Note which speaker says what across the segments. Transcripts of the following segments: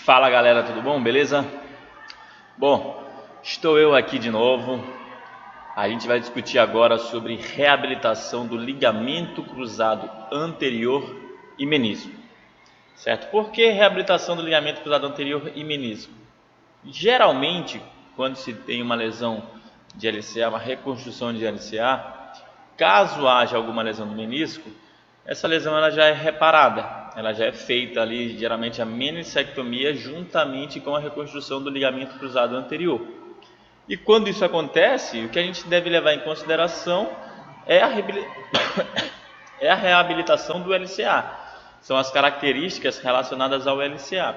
Speaker 1: Fala galera, tudo bom? Beleza? Bom, estou eu aqui de novo. A gente vai discutir agora sobre reabilitação do ligamento cruzado anterior e menisco, certo? Por que reabilitação do ligamento cruzado anterior e menisco? Geralmente, quando se tem uma lesão de LCA, uma reconstrução de LCA, caso haja alguma lesão no menisco, essa lesão ela já é reparada, ela já é feita ali, geralmente a meniscectomia juntamente com a reconstrução do ligamento cruzado anterior. E quando isso acontece, o que a gente deve levar em consideração é a reabilitação do LCA. São as características relacionadas ao LCA.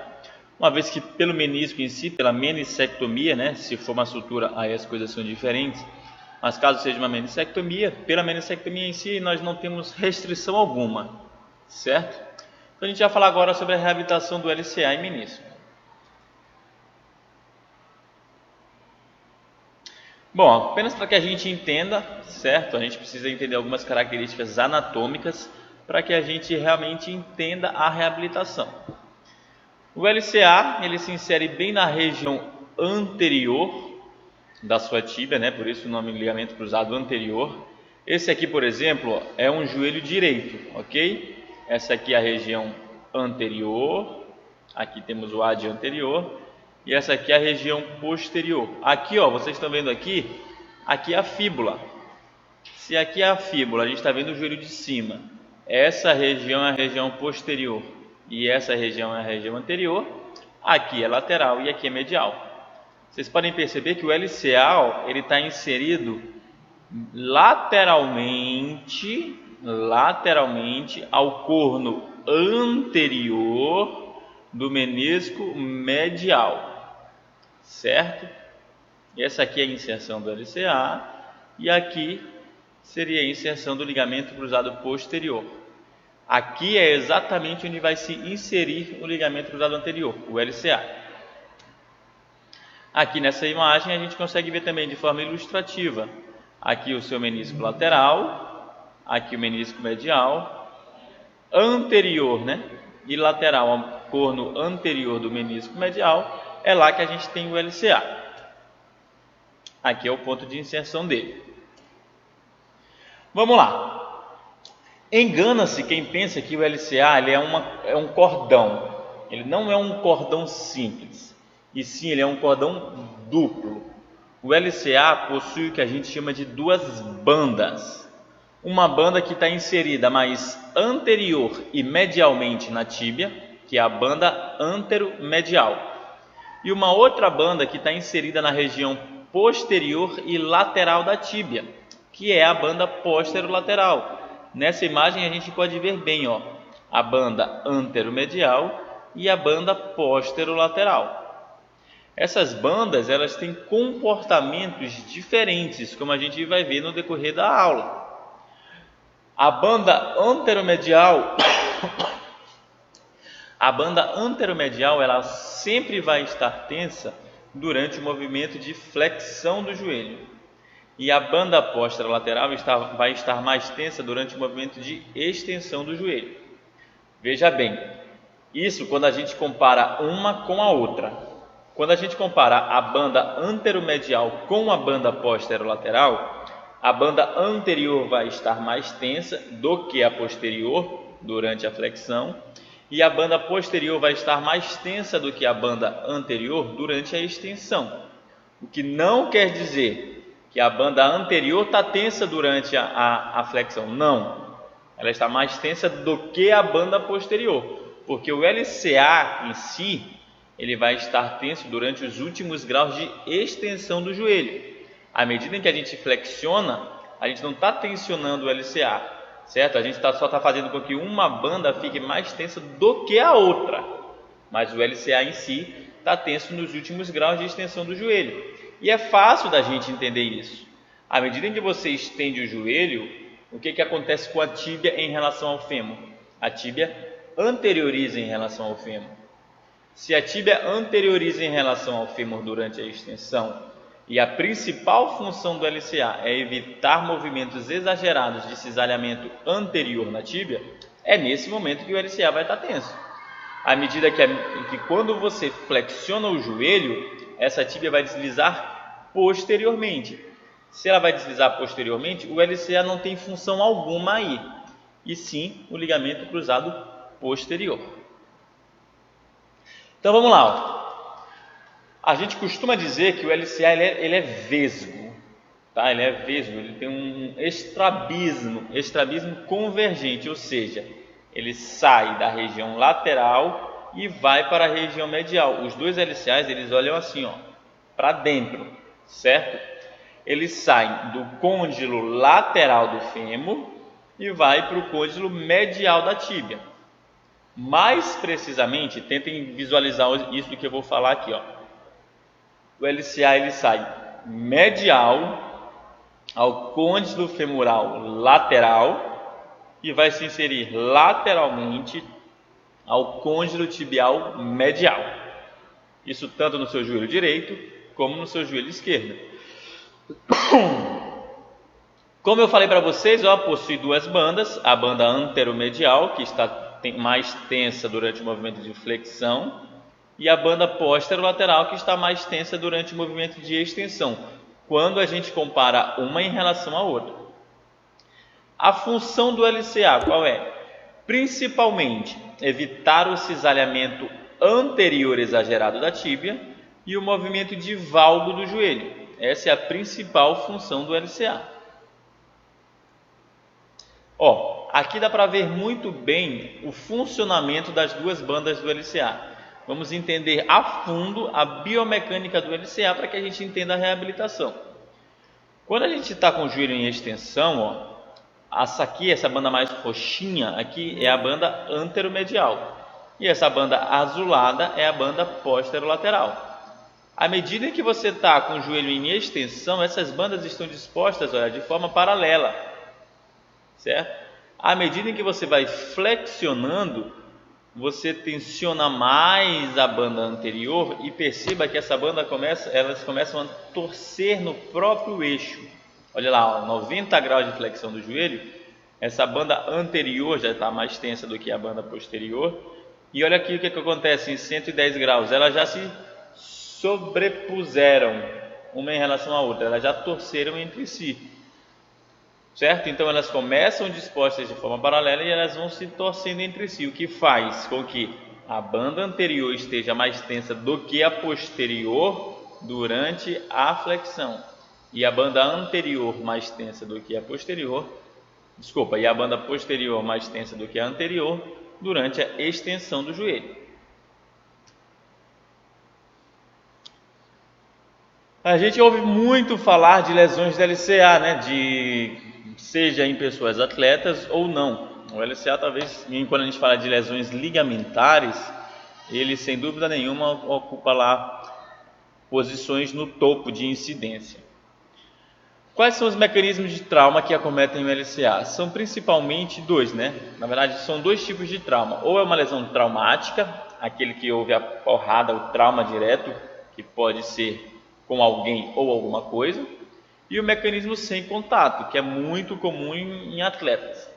Speaker 1: Uma vez que pelo menisco em si, pela meniscectomia, né, se for uma sutura, aí as coisas são diferentes. Mas caso seja uma meniscectomia, pela meniscectomia em si, nós não temos restrição alguma, certo? Então a gente vai falar agora sobre a reabilitação do LCA em menisco. Bom, apenas para que a gente entenda, certo? A gente precisa entender algumas características anatômicas para que a gente realmente entenda a reabilitação. O LCA, ele se insere bem na região anterior da sua tíbia, né? Por isso o nome ligamento cruzado anterior. Esse aqui, por exemplo, é um joelho direito, ok? Essa aqui é a região anterior. Aqui temos o AD anterior. E essa aqui é a região posterior. Aqui, ó, vocês estão vendo aqui é a fíbula. Se aqui é a fíbula, a gente está vendo o joelho de cima. Essa região é a região posterior. E essa região é a região anterior. Aqui é lateral e aqui é medial. Vocês podem perceber que o LCA ele está inserido lateralmente ao corno anterior do menisco medial, certo? E essa aqui é a inserção do LCA e aqui seria a inserção do ligamento cruzado posterior. Aqui é exatamente onde vai se inserir o ligamento cruzado anterior, o LCA. Aqui nessa imagem a gente consegue ver também de forma ilustrativa. Aqui o seu menisco lateral, aqui o menisco medial, anterior, né? E lateral ao corno anterior do menisco medial, é lá que a gente tem o LCA. Aqui é o ponto de inserção dele. Vamos lá. Engana-se quem pensa que o LCA ele é um cordão. Ele não é um cordão simples. E sim, ele é um cordão duplo. O LCA possui o que a gente chama de duas bandas. Uma banda que está inserida mais anterior e medialmente na tíbia, que é a banda anteromedial. E uma outra banda que está inserida na região posterior e lateral da tíbia, que é a banda posterolateral. Nessa imagem a gente pode ver bem, ó, a banda anteromedial e a banda posterolateral. Essas bandas elas têm comportamentos diferentes, como a gente vai ver no decorrer da aula. A banda anteromedial, ela sempre vai estar tensa durante o movimento de flexão do joelho. E a banda posterolateral vai estar mais tensa durante o movimento de extensão do joelho. Veja bem, isso quando a gente compara uma com a outra. Quando a gente compara a banda anteromedial com a banda posterolateral, a banda anterior vai estar mais tensa do que a posterior durante a flexão e a banda posterior vai estar mais tensa do que a banda anterior durante a extensão. O que não quer dizer que a banda anterior está tensa durante a flexão. Não, ela está mais tensa do que a banda posterior, porque o LCA em si ele vai estar tenso durante os últimos graus de extensão do joelho. À medida em que a gente flexiona, a gente não está tensionando o LCA, certo? A gente só está fazendo com que uma banda fique mais tensa do que a outra, mas o LCA em si está tenso nos últimos graus de extensão do joelho. E é fácil da gente entender isso. À medida em que você estende o joelho, o que acontece com a tíbia em relação ao fêmur? A tíbia anterioriza em relação ao fêmur. Se a tíbia anterioriza em relação ao fêmur durante a extensão e a principal função do LCA é evitar movimentos exagerados de cisalhamento anterior na tíbia, é nesse momento que o LCA vai estar tenso. à medida que quando você flexiona o joelho, essa tíbia vai deslizar posteriormente. Se ela vai deslizar posteriormente, o LCA não tem função alguma aí, e sim o ligamento cruzado posterior. Então vamos lá. Ó. A gente costuma dizer que o LCA ele é vesgo, tá? Ele é vesgo, ele tem um estrabismo convergente, ou seja, ele sai da região lateral e vai para a região medial. Os dois LCAs eles olham assim, ó, para dentro, certo? Eles saem do côndilo lateral do fêmur e vai para o côndilo medial da tíbia. Mais precisamente, tentem visualizar isso que eu vou falar aqui, ó. O LCA ele sai medial ao côndilo femoral lateral e vai se inserir lateralmente ao côndilo tibial medial. Isso tanto no seu joelho direito como no seu joelho esquerdo. Como eu falei para vocês, ó, possui duas bandas, a banda anteromedial, que está mais tensa durante o movimento de flexão, e a banda posterolateral, que está mais tensa durante o movimento de extensão, quando a gente compara uma em relação à outra. A função do LCA qual é? Principalmente evitar o cisalhamento anterior exagerado da tíbia e o movimento de valgo do joelho. Essa é a principal função do LCA. Ó, aqui dá para ver muito bem o funcionamento das duas bandas do LCA. Vamos entender a fundo a biomecânica do LCA para que a gente entenda a reabilitação. Quando a gente está com o joelho em extensão, ó, essa banda mais roxinha aqui é a banda anteromedial e essa banda azulada é a banda posterolateral. À medida que você está com o joelho em extensão, essas bandas estão dispostas, olha, de forma paralela, certo? À medida em que você vai flexionando, você tensiona mais a banda anterior e perceba que elas começam a torcer no próprio eixo. Olha lá, ó, 90 graus de flexão do joelho, essa banda anterior já está mais tensa do que a banda posterior. E olha aqui o que acontece em 110 graus, elas já se sobrepuseram uma em relação à outra, elas já torceram entre si. Certo? Então elas começam dispostas de forma paralela e elas vão se torcendo entre si, o que faz com que a banda anterior esteja mais tensa do que a posterior durante a flexão e a banda anterior mais tensa do que a posterior, e a banda posterior mais tensa do que a anterior durante a extensão do joelho. A gente ouve muito falar de lesões de LCA, né? Seja em pessoas atletas ou não. O LCA talvez, quando a gente fala de lesões ligamentares, ele sem dúvida nenhuma ocupa lá posições no topo de incidência. Quais são os mecanismos de trauma que acometem o LCA? São principalmente dois, né? Na verdade, são dois tipos de trauma. Ou é uma lesão traumática, aquele que houve a porrada, o trauma direto, que pode ser com alguém ou alguma coisa, e o mecanismo sem contato, que é muito comum em atletas.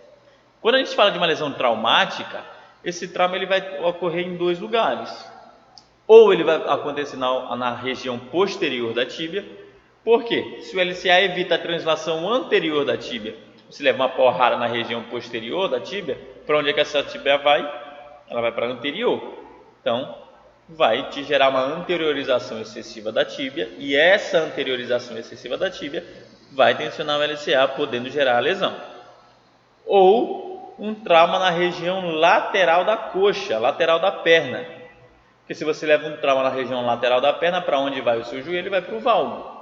Speaker 1: Quando a gente fala de uma lesão traumática, esse trauma ele vai ocorrer em dois lugares. Ou ele vai acontecer na região posterior da tíbia. Por quê? Se o LCA evita a translação anterior da tíbia, se leva uma porrada na região posterior da tíbia, para onde é que essa tíbia vai? Ela vai para a anterior. Então, vai te gerar uma anteriorização excessiva da tíbia, e essa anteriorização excessiva da tíbia vai tensionar o LCA, podendo gerar a lesão. Ou um trauma na região lateral da coxa, lateral da perna. Porque se você leva um trauma na região lateral da perna, para onde vai o seu joelho? Vai para o valgo.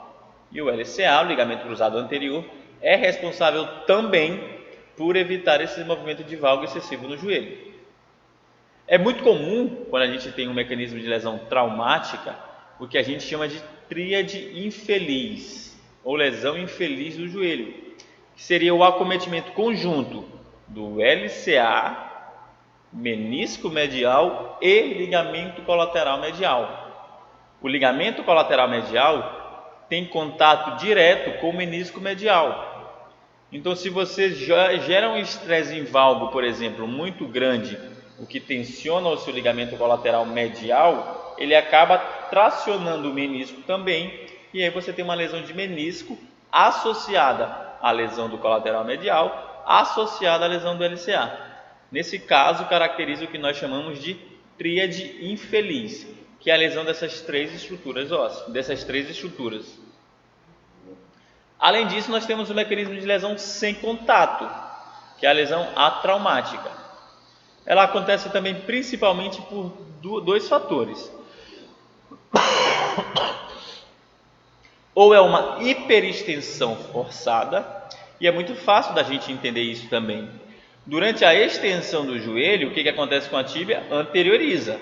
Speaker 1: E o LCA, o ligamento cruzado anterior, é responsável também por evitar esse movimento de valgo excessivo no joelho. É muito comum, quando a gente tem um mecanismo de lesão traumática, o que a gente chama de tríade infeliz, ou lesão infeliz do joelho, que seria o acometimento conjunto do LCA, menisco medial e ligamento colateral medial. O ligamento colateral medial tem contato direto com o menisco medial. Então, se você gera um estresse em valgo, por exemplo, muito grande, o que tensiona o seu ligamento colateral medial, ele acaba tracionando o menisco também, e aí você tem uma lesão de menisco associada à lesão do colateral medial, associada à lesão do LCA. Nesse caso, caracteriza o que nós chamamos de tríade infeliz, que é a lesão dessas três estruturas ósseas, Além disso, nós temos o mecanismo de lesão sem contato, que é a lesão atraumática. Ela acontece também principalmente por dois fatores. Ou é uma hiperextensão forçada, e é muito fácil da gente entender isso também. Durante a extensão do joelho, o que acontece com a tíbia? Anterioriza.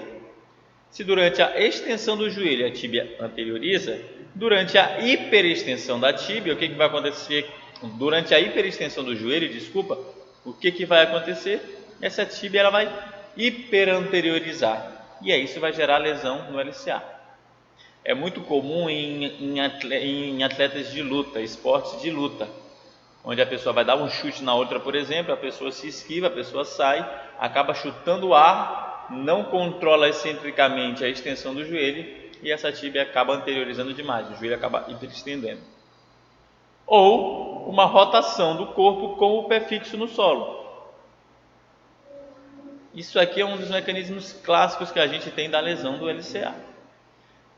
Speaker 1: Se durante a extensão do joelho a tíbia anterioriza, durante a hiperextensão da tíbia, o que vai acontecer? Durante a hiperextensão do joelho, o que vai acontecer? Essa tíbia ela vai hiperanteriorizar, e aí isso vai gerar lesão no LCA. É muito comum em atletas de luta, esportes de luta, onde a pessoa vai dar um chute na outra, por exemplo, a pessoa se esquiva, a pessoa sai, acaba chutando o ar, não controla excentricamente a extensão do joelho e essa tíbia acaba anteriorizando demais, o joelho acaba hiperestendendo. Ou uma rotação do corpo com o pé fixo no solo. Isso aqui é um dos mecanismos clássicos que a gente tem da lesão do LCA.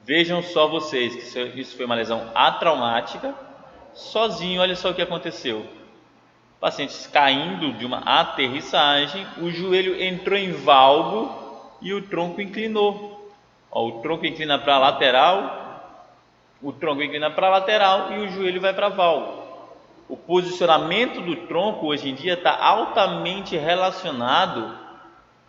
Speaker 1: Vejam só vocês que isso foi uma lesão atraumática. Sozinho, olha só o que aconteceu. Pacientes caindo de uma aterrissagem, o joelho entrou em valgo e o tronco inclinou. Ó, o tronco inclina para a lateral, e o joelho vai para a valgo. O posicionamento do tronco hoje em dia está altamente relacionado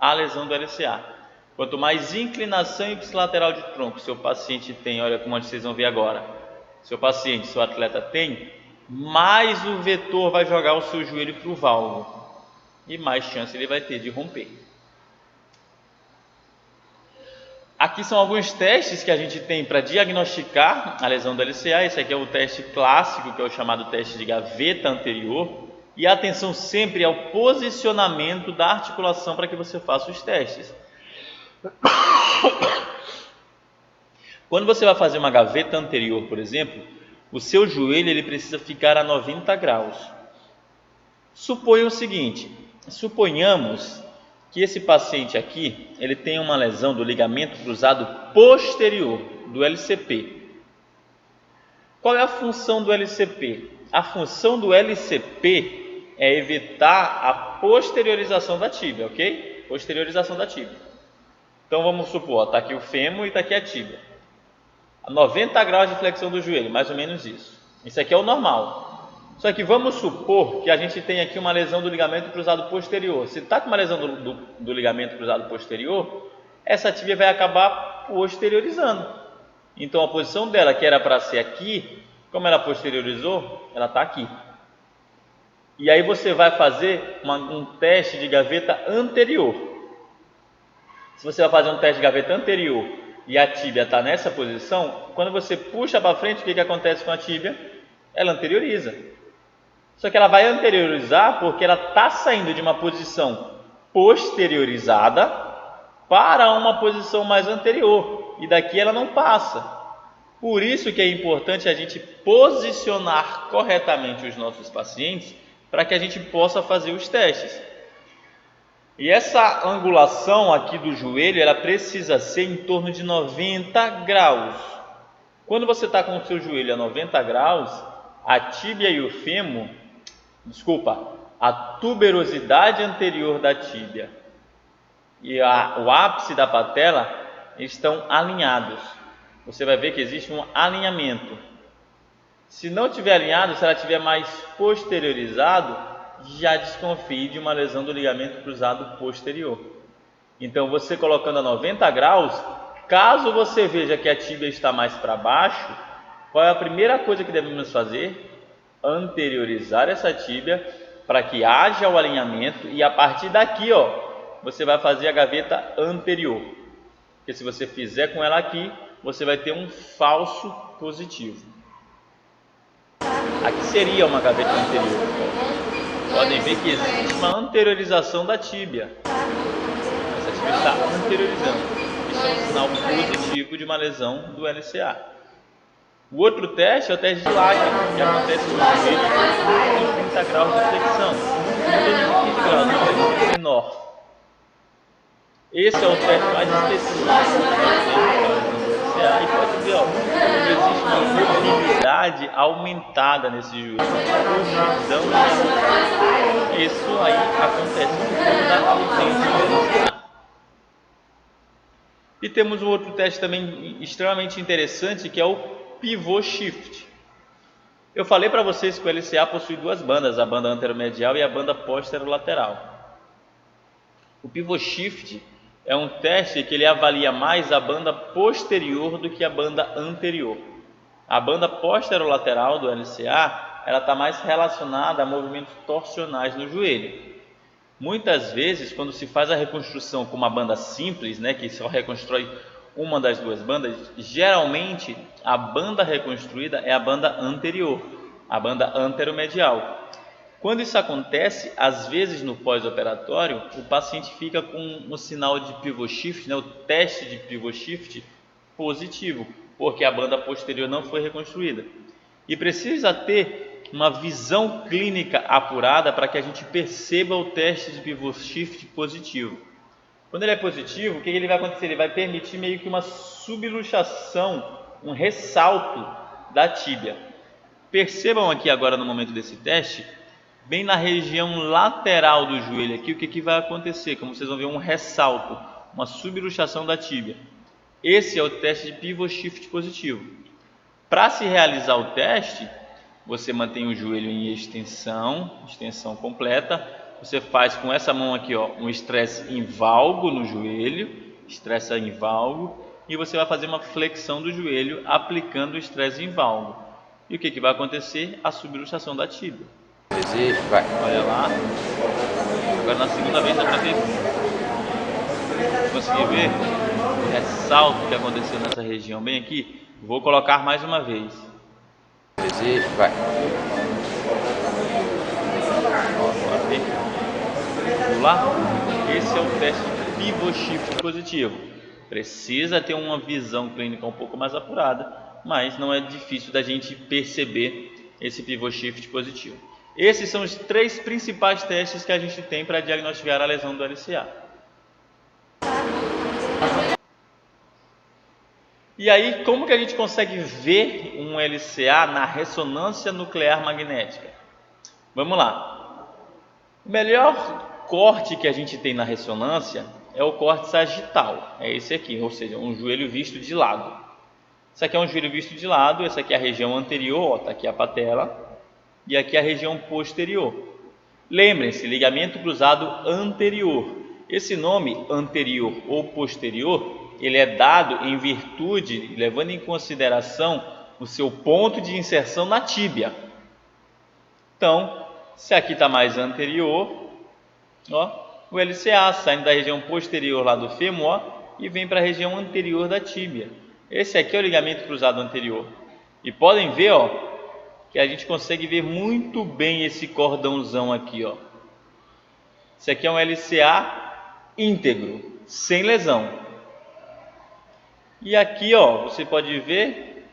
Speaker 1: à lesão do LCA. Quanto mais inclinação ipsilateral de tronco seu paciente tem, olha como vocês vão ver agora, seu atleta tem, mais o vetor vai jogar o seu joelho para o valgo e mais chance ele vai ter de romper. Aqui são alguns testes que a gente tem para diagnosticar a lesão do LCA. Esse aqui é o teste clássico, que é o chamado teste de gaveta anterior. E atenção sempre ao posicionamento da articulação para que você faça os testes. Quando você vai fazer uma gaveta anterior, por exemplo, o seu joelho ele precisa ficar a 90 graus. Suponha o seguinte, suponhamos que esse paciente aqui, ele tem uma lesão do ligamento cruzado posterior, do LCP. Qual é a função do LCP? A função do LCP é evitar a posteriorização da tíbia, ok? Posteriorização da tíbia. Então vamos supor, está aqui o fêmur e está aqui a tíbia. A 90 graus de flexão do joelho, mais ou menos isso. Isso aqui é o normal. Só que vamos supor que a gente tem aqui uma lesão do ligamento cruzado posterior. Se está com uma lesão do ligamento cruzado posterior, essa tíbia vai acabar posteriorizando. Então a posição dela, que era para ser aqui, como ela posteriorizou, ela está aqui. E aí você vai fazer um teste de gaveta anterior. Se você vai fazer um teste de gaveta anterior e a tíbia está nessa posição, quando você puxa para frente, o que acontece com a tíbia? Ela anterioriza. Só que ela vai anteriorizar porque ela está saindo de uma posição posteriorizada para uma posição mais anterior. E daqui ela não passa. Por isso que é importante a gente posicionar corretamente os nossos pacientes para que a gente possa fazer os testes. E essa angulação aqui do joelho, ela precisa ser em torno de 90 graus. Quando você está com o seu joelho a 90 graus, a tíbia e o fêmur, a tuberosidade anterior da tíbia e o ápice da patela estão alinhados. Você vai ver que existe um alinhamento. Se não estiver alinhado, se ela estiver mais posteriorizado, já desconfie de uma lesão do ligamento cruzado posterior. Então, você colocando a 90 graus, caso você veja que a tíbia está mais para baixo, qual é a primeira coisa que devemos fazer? Anteriorizar essa tíbia para que haja o alinhamento e a partir daqui, você vai fazer a gaveta anterior. Porque se você fizer com ela aqui, você vai ter um falso positivo. Aqui seria uma gaveta anterior. Podem ver que existe uma anteriorização da tíbia. Essa está anteriorizando. Isso é um sinal positivo de uma lesão do LCA. O outro teste é o teste de Lachman, que acontece no joelho em 30 graus de flexão, em torno de 15 graus, uma flexão menor. Esse é o teste mais específico para a lesão do LCA e pode ver, como existe uma mobilidade aumentada nesse joelho, uma coxidão aumentada. Isso aí acontece por conta da ausência do LCA. E temos um outro teste também extremamente interessante, que é o pivô shift. Eu falei para vocês que o LCA possui duas bandas, a banda anteromedial e a banda posterolateral. O pivô shift é um teste que ele avalia mais a banda posterior do que a banda anterior. A banda posterolateral do LCA, ela está mais relacionada a movimentos torsionais no joelho. Muitas vezes, quando se faz a reconstrução com uma banda simples, que só reconstrói uma das duas bandas, geralmente a banda reconstruída é a banda anterior, a banda anteromedial. Quando isso acontece, às vezes no pós-operatório, o paciente fica com o sinal de pivô shift, o teste de pivô shift positivo, porque a banda posterior não foi reconstruída. E precisa ter uma visão clínica apurada para que a gente perceba o teste de pivô shift positivo. Quando ele é positivo, o que ele vai acontecer? Ele vai permitir meio que uma subluxação, um ressalto da tíbia. Percebam aqui agora no momento desse teste, bem na região lateral do joelho aqui, o que vai acontecer? Como vocês vão ver, um ressalto, uma subluxação da tíbia. Esse é o teste de pivô shift positivo. Para se realizar o teste, você mantém o joelho em extensão completa. Você faz com essa mão aqui, um estresse em valgo no joelho, estressa em valgo, e você vai fazer uma flexão do joelho aplicando o estresse em valgo. E o que vai acontecer? A subluxação da tíbia.
Speaker 2: Vai.
Speaker 1: Olha lá. Agora na segunda vez dá para ver. Conseguir ver o ressalto que aconteceu nessa região bem aqui? Vou colocar mais uma vez.
Speaker 2: Vai.
Speaker 1: Agora vem. Vamos lá? Esse é o teste de pivô shift positivo. Precisa ter uma visão clínica um pouco mais apurada, mas não é difícil da gente perceber esse pivô shift positivo. Esses são os três principais testes que a gente tem para diagnosticar a lesão do LCA. E aí, como que a gente consegue ver um LCA na ressonância nuclear magnética? Vamos lá. O melhor corte que a gente tem na ressonância é o corte sagital. É esse aqui, ou seja, um joelho visto de lado. Esse aqui é um joelho visto de lado, essa aqui é a região anterior, está aqui a patela, e aqui a região posterior. Lembrem-se, ligamento cruzado anterior. Esse nome, anterior ou posterior, ele é dado em virtude, levando em consideração o seu ponto de inserção na tíbia. Então, se aqui está mais anterior, o LCA saindo da região posterior lá do fêmur, e vem para a região anterior da tíbia. Esse aqui é o ligamento cruzado anterior. E podem ver, que a gente consegue ver muito bem esse cordãozão aqui, Esse aqui é um LCA íntegro, sem lesão. E aqui, você pode ver,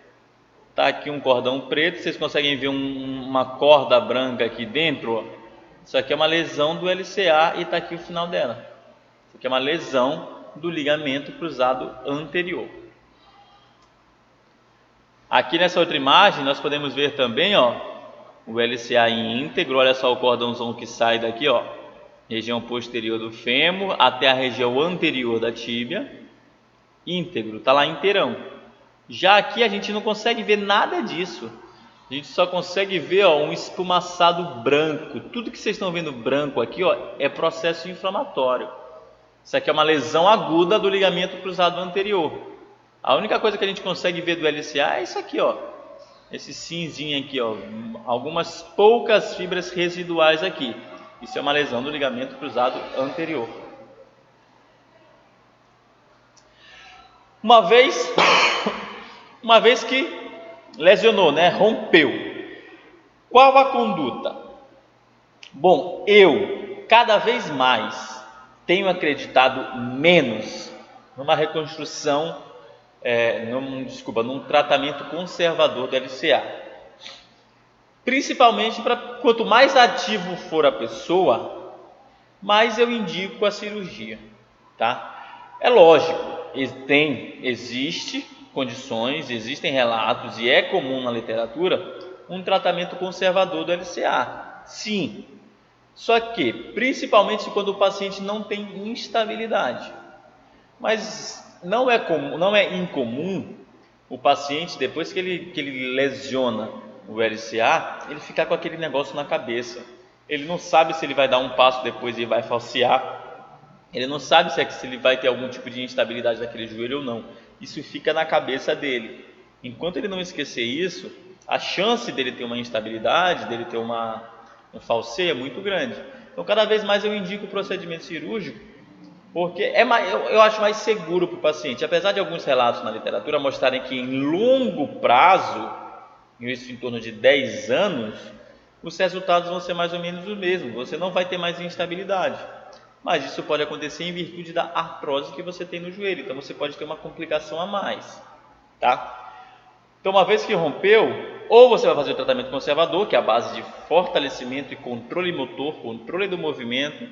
Speaker 1: tá aqui um cordão preto, vocês conseguem ver uma corda branca aqui dentro, Isso aqui é uma lesão do LCA e está aqui o final dela. Isso aqui é uma lesão do ligamento cruzado anterior. Aqui nessa outra imagem nós podemos ver também, o LCA íntegro. Olha só o cordãozão que sai daqui, região posterior do fêmur até a região anterior da tíbia, íntegro, está lá inteirão. Já aqui a gente não consegue ver nada disso. A gente só consegue ver um espumaçado branco. Tudo que vocês estão vendo branco aqui, é processo inflamatório. Isso aqui é uma lesão aguda do ligamento cruzado anterior. A única coisa que a gente consegue ver do LCA é isso aqui, esse cinzinho aqui, algumas poucas fibras residuais aqui. Isso é uma lesão do ligamento cruzado anterior. Uma vez que lesionou, rompeu, qual a conduta? Bom, eu cada vez mais tenho acreditado menos numa reconstrução, num tratamento conservador do LCA. Principalmente quanto mais ativo for a pessoa, mais eu indico a cirurgia, tá? É lógico, existe condições, existem relatos e é comum na literatura um tratamento conservador do LCA, sim. Só que, principalmente quando o paciente não tem instabilidade. Mas não é incomum o paciente, depois que ele lesiona o LCA, ele ficar com aquele negócio na cabeça. Ele não sabe se ele vai dar um passo depois e vai falsear. Ele não sabe se ele vai ter algum tipo de instabilidade naquele joelho ou não. Isso fica na cabeça dele. Enquanto ele não esquecer isso, a chance dele ter uma instabilidade, dele ter um falseio é muito grande. Então, cada vez mais eu indico o procedimento cirúrgico, porque eu acho mais seguro para o paciente. Apesar de alguns relatos na literatura mostrarem que em longo prazo, isso em torno de 10 anos, os resultados vão ser mais ou menos os mesmos. Você não vai ter mais instabilidade. Mas isso pode acontecer em virtude da artrose que você tem no joelho. Então você pode ter uma complicação a mais, tá? Então, uma vez que rompeu, ou você vai fazer o tratamento conservador, que é a base de fortalecimento e controle motor, controle do movimento,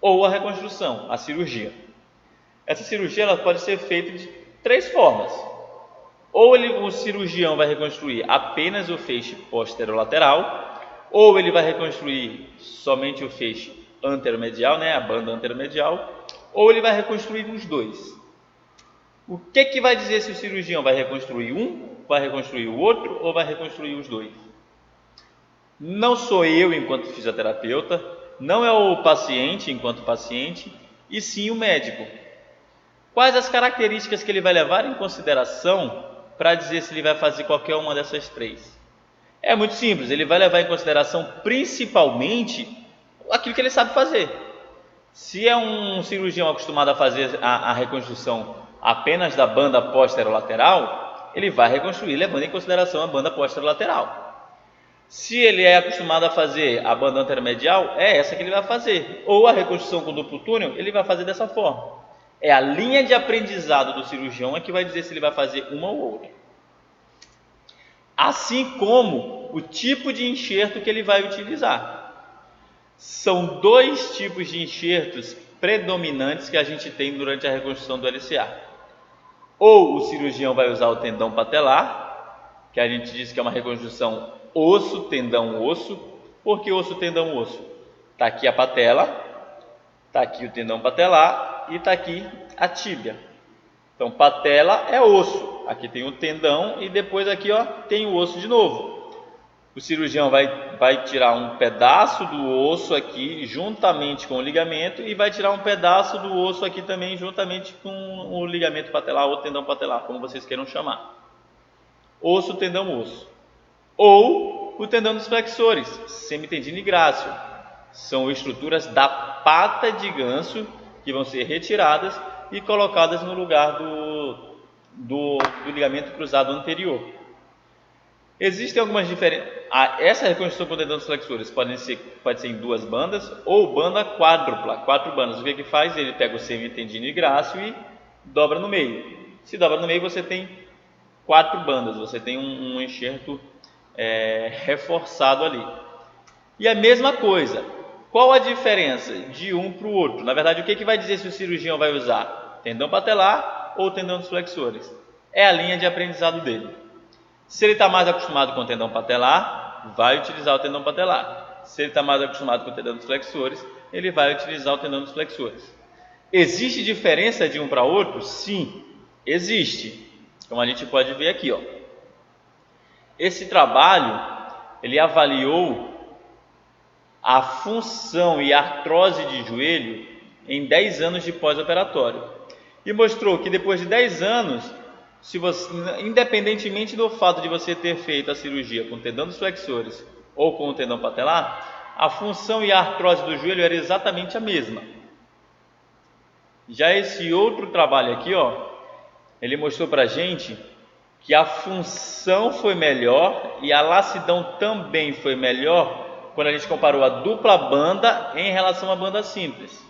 Speaker 1: ou a reconstrução, a cirurgia. Essa cirurgia ela pode ser feita de 3 formas. Ou o cirurgião vai reconstruir apenas o feixe posterolateral, ou ele vai reconstruir somente o feixe anteromedial, a banda anteromedial, ou ele vai reconstruir os dois. O que vai dizer se o cirurgião vai reconstruir um, vai reconstruir o outro ou vai reconstruir os dois? Não sou eu enquanto fisioterapeuta, não é o paciente enquanto paciente, e sim o médico. Quais as características que ele vai levar em consideração para dizer se ele vai fazer qualquer uma dessas 3? É muito simples, ele vai levar em consideração principalmente aquilo que ele sabe fazer. Se é um cirurgião acostumado a fazer a reconstrução apenas da banda posterolateral, ele vai reconstruir levando em consideração a banda posterolateral. Se ele é acostumado a fazer a banda anteromedial, é essa que ele vai fazer. Ou a reconstrução com duplo túnel, ele vai fazer dessa forma. É a linha de aprendizado do cirurgião que vai dizer se ele vai fazer uma ou outra. Assim como o tipo de enxerto que ele vai utilizar. São 2 tipos de enxertos predominantes que a gente tem durante a reconstrução do LCA. Ou o cirurgião vai usar o tendão patelar, que a gente diz que é uma reconstrução osso, tendão, osso. Por que osso, tendão, osso? Está aqui a patela, está aqui o tendão patelar e está aqui a tíbia. Então, patela é osso, aqui tem o tendão e depois aqui tem o osso de novo. O cirurgião vai tirar um pedaço do osso aqui juntamente com o ligamento e vai tirar um pedaço do osso aqui também juntamente com o ligamento patelar ou tendão patelar, como vocês queiram chamar. Osso, tendão, osso. Ou o tendão dos flexores, semitendino e grácil. São estruturas da pata de ganso que vão ser retiradas e colocadas no lugar do ligamento cruzado anterior. Existem algumas diferenças. Essa reconstrução com tendão dos flexores pode ser em 2 bandas ou banda quádrupla, 4 bandas. O que faz? Ele pega o semitendino e grácil e dobra no meio. Se dobra no meio, você tem 4 bandas, você tem um enxerto reforçado ali. E a mesma coisa, qual a diferença de um para o outro? Na verdade, o que vai dizer se o cirurgião vai usar tendão patelar ou tendão dos flexores? É a linha de aprendizado dele. Se ele está mais acostumado com o tendão patelar, vai utilizar o tendão patelar. Se ele está mais acostumado com o tendão dos flexores, ele vai utilizar o tendão dos flexores. Existe diferença de um para outro? Sim, existe. Como a gente pode ver aqui, Esse trabalho, ele avaliou a função e artrose de joelho em 10 anos de pós-operatório. E mostrou que depois de 10 anos, independentemente do fato de você ter feito a cirurgia com o tendão dos flexores ou com o tendão patelar, a função e a artrose do joelho era exatamente a mesma. Já esse outro trabalho aqui, ele mostrou para a gente que a função foi melhor e a lacidão também foi melhor quando a gente comparou a dupla banda em relação à banda simples.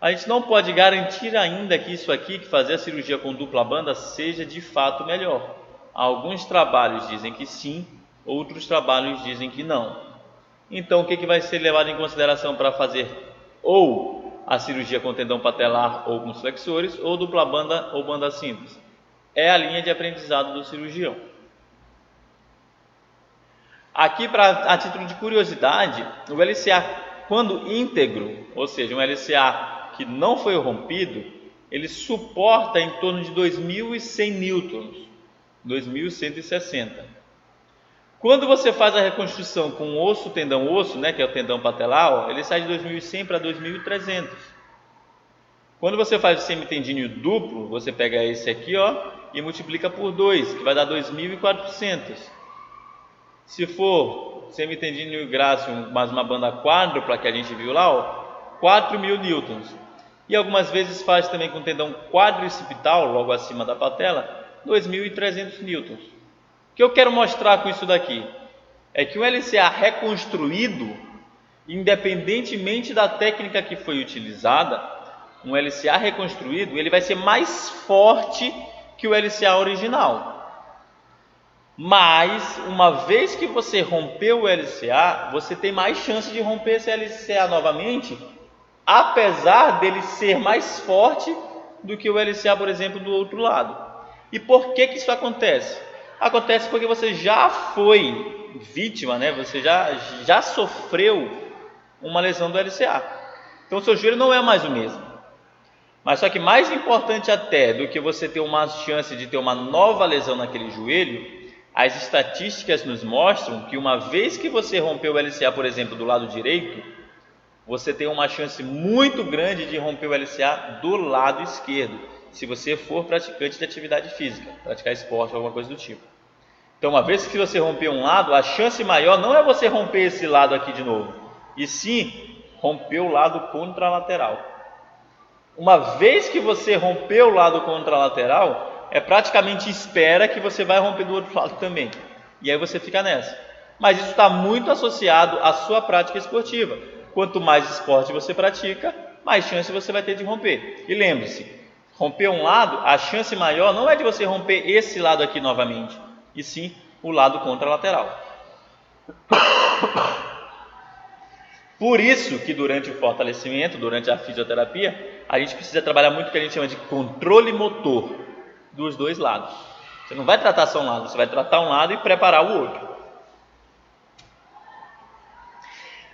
Speaker 1: A gente não pode garantir ainda que isso aqui, que fazer a cirurgia com dupla banda, seja de fato melhor. Alguns trabalhos dizem que sim, outros trabalhos dizem que não. Então, o que vai ser levado em consideração para fazer ou a cirurgia com tendão patelar ou com os flexores, ou dupla banda ou banda simples? É a linha de aprendizado do cirurgião. Aqui, a título de curiosidade, o LCA, quando íntegro, ou seja, um LCA que não foi rompido, ele suporta em torno de 2.100 newtons, 2.160. Quando você faz a reconstrução com osso, tendão, osso, né, que é o tendão patelar, ó, ele sai de 2.100 para 2.300. Quando você faz o semitendíneo duplo, você pega esse aqui, ó, e multiplica por 2, que vai dar 2.400. Se for semitendíneo grácil mais uma banda quádrupla que a gente viu lá, ó, 4.000 newtons. E algumas vezes faz também com tendão quadricipital, logo acima da patela, 2.300 newtons. O que eu quero mostrar com isso daqui é que um LCA reconstruído, independentemente da técnica que foi utilizada, um LCA reconstruído, ele vai ser mais forte que o LCA original. Mas, uma vez que você rompeu o LCA, você tem mais chance de romper esse LCA novamente, apesar dele ser mais forte do que o LCA, por exemplo, do outro lado. E por que isso acontece? Acontece porque você já foi vítima, né? Você já sofreu uma lesão do LCA. Então, o seu joelho não é mais o mesmo. Mas só que mais importante até do que você ter uma chance de ter uma nova lesão naquele joelho, as estatísticas nos mostram que uma vez que você rompeu o LCA, por exemplo, do lado direito, você tem uma chance muito grande de romper o LCA do lado esquerdo, se você for praticante de atividade física, praticar esporte ou alguma coisa do tipo. Então, uma vez que você romper um lado, a chance maior não é você romper esse lado aqui de novo, e sim romper o lado contralateral. Uma vez que você rompeu o lado contralateral, é praticamente espera que você vai romper do outro lado também. E aí você fica nessa. Mas isso está muito associado à sua prática esportiva. Quanto mais esporte você pratica, mais chance você vai ter de romper. E lembre-se, romper um lado, a chance maior não é de você romper esse lado aqui novamente, e sim o lado contralateral. Por isso que durante o fortalecimento, durante a fisioterapia, a gente precisa trabalhar muito o que a gente chama de controle motor dos dois lados. Você não vai tratar só um lado, você vai tratar um lado e preparar o outro.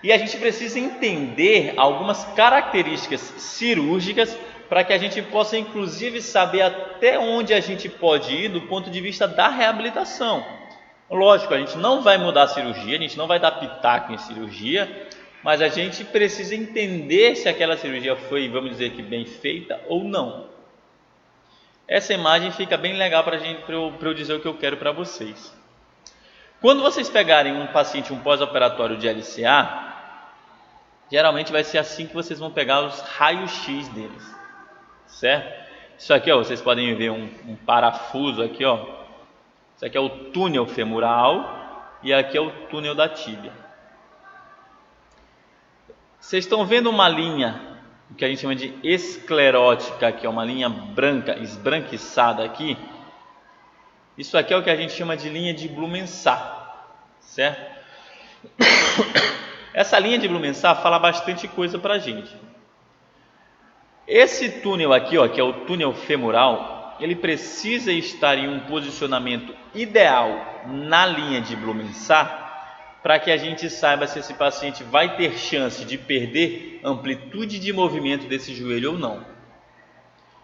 Speaker 1: E a gente precisa entender algumas características cirúrgicas para que a gente possa, inclusive, saber até onde a gente pode ir do ponto de vista da reabilitação. Lógico, a gente não vai mudar a cirurgia, a gente não vai dar pitaco em cirurgia, mas a gente precisa entender se aquela cirurgia foi, vamos dizer que bem feita ou não. Essa imagem fica bem legal para eu dizer o que eu quero para vocês. Quando vocês pegarem um paciente, um pós-operatório de LCA, geralmente vai ser assim que vocês vão pegar os raios-x deles, certo? Isso aqui, ó, vocês podem ver um parafuso aqui, ó. Isso aqui é o túnel femoral e aqui é o túnel da tíbia. Vocês estão vendo uma linha que a gente chama de esclerótica, que é uma linha branca, esbranquiçada aqui. Isso aqui é o que a gente chama de linha de Blumensaar, certo? Essa linha de Blumensaar fala bastante coisa para a gente. Esse túnel aqui, ó, que é o túnel femoral, ele precisa estar em um posicionamento ideal na linha de Blumensaar para que a gente saiba se esse paciente vai ter chance de perder amplitude de movimento desse joelho ou não.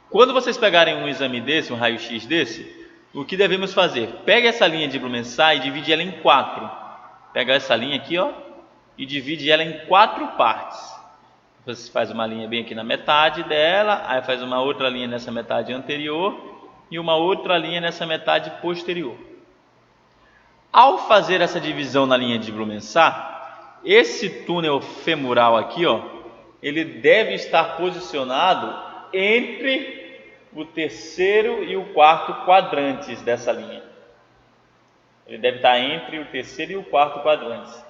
Speaker 1: Quando vocês pegarem um exame desse, um raio-x desse, o que devemos fazer? Pega essa linha de Blumensaar e divide ela em 4. Pega essa linha aqui, ó, e divide ela em 4 partes. Você faz uma linha bem aqui na metade dela, aí faz uma outra linha nessa metade anterior e uma outra linha nessa metade posterior. Ao fazer essa divisão na linha de Blumensaar, esse túnel femoral aqui, ó, ele deve estar posicionado entre o terceiro e o quarto quadrantes dessa linha. Ele deve estar entre o terceiro e o quarto quadrantes.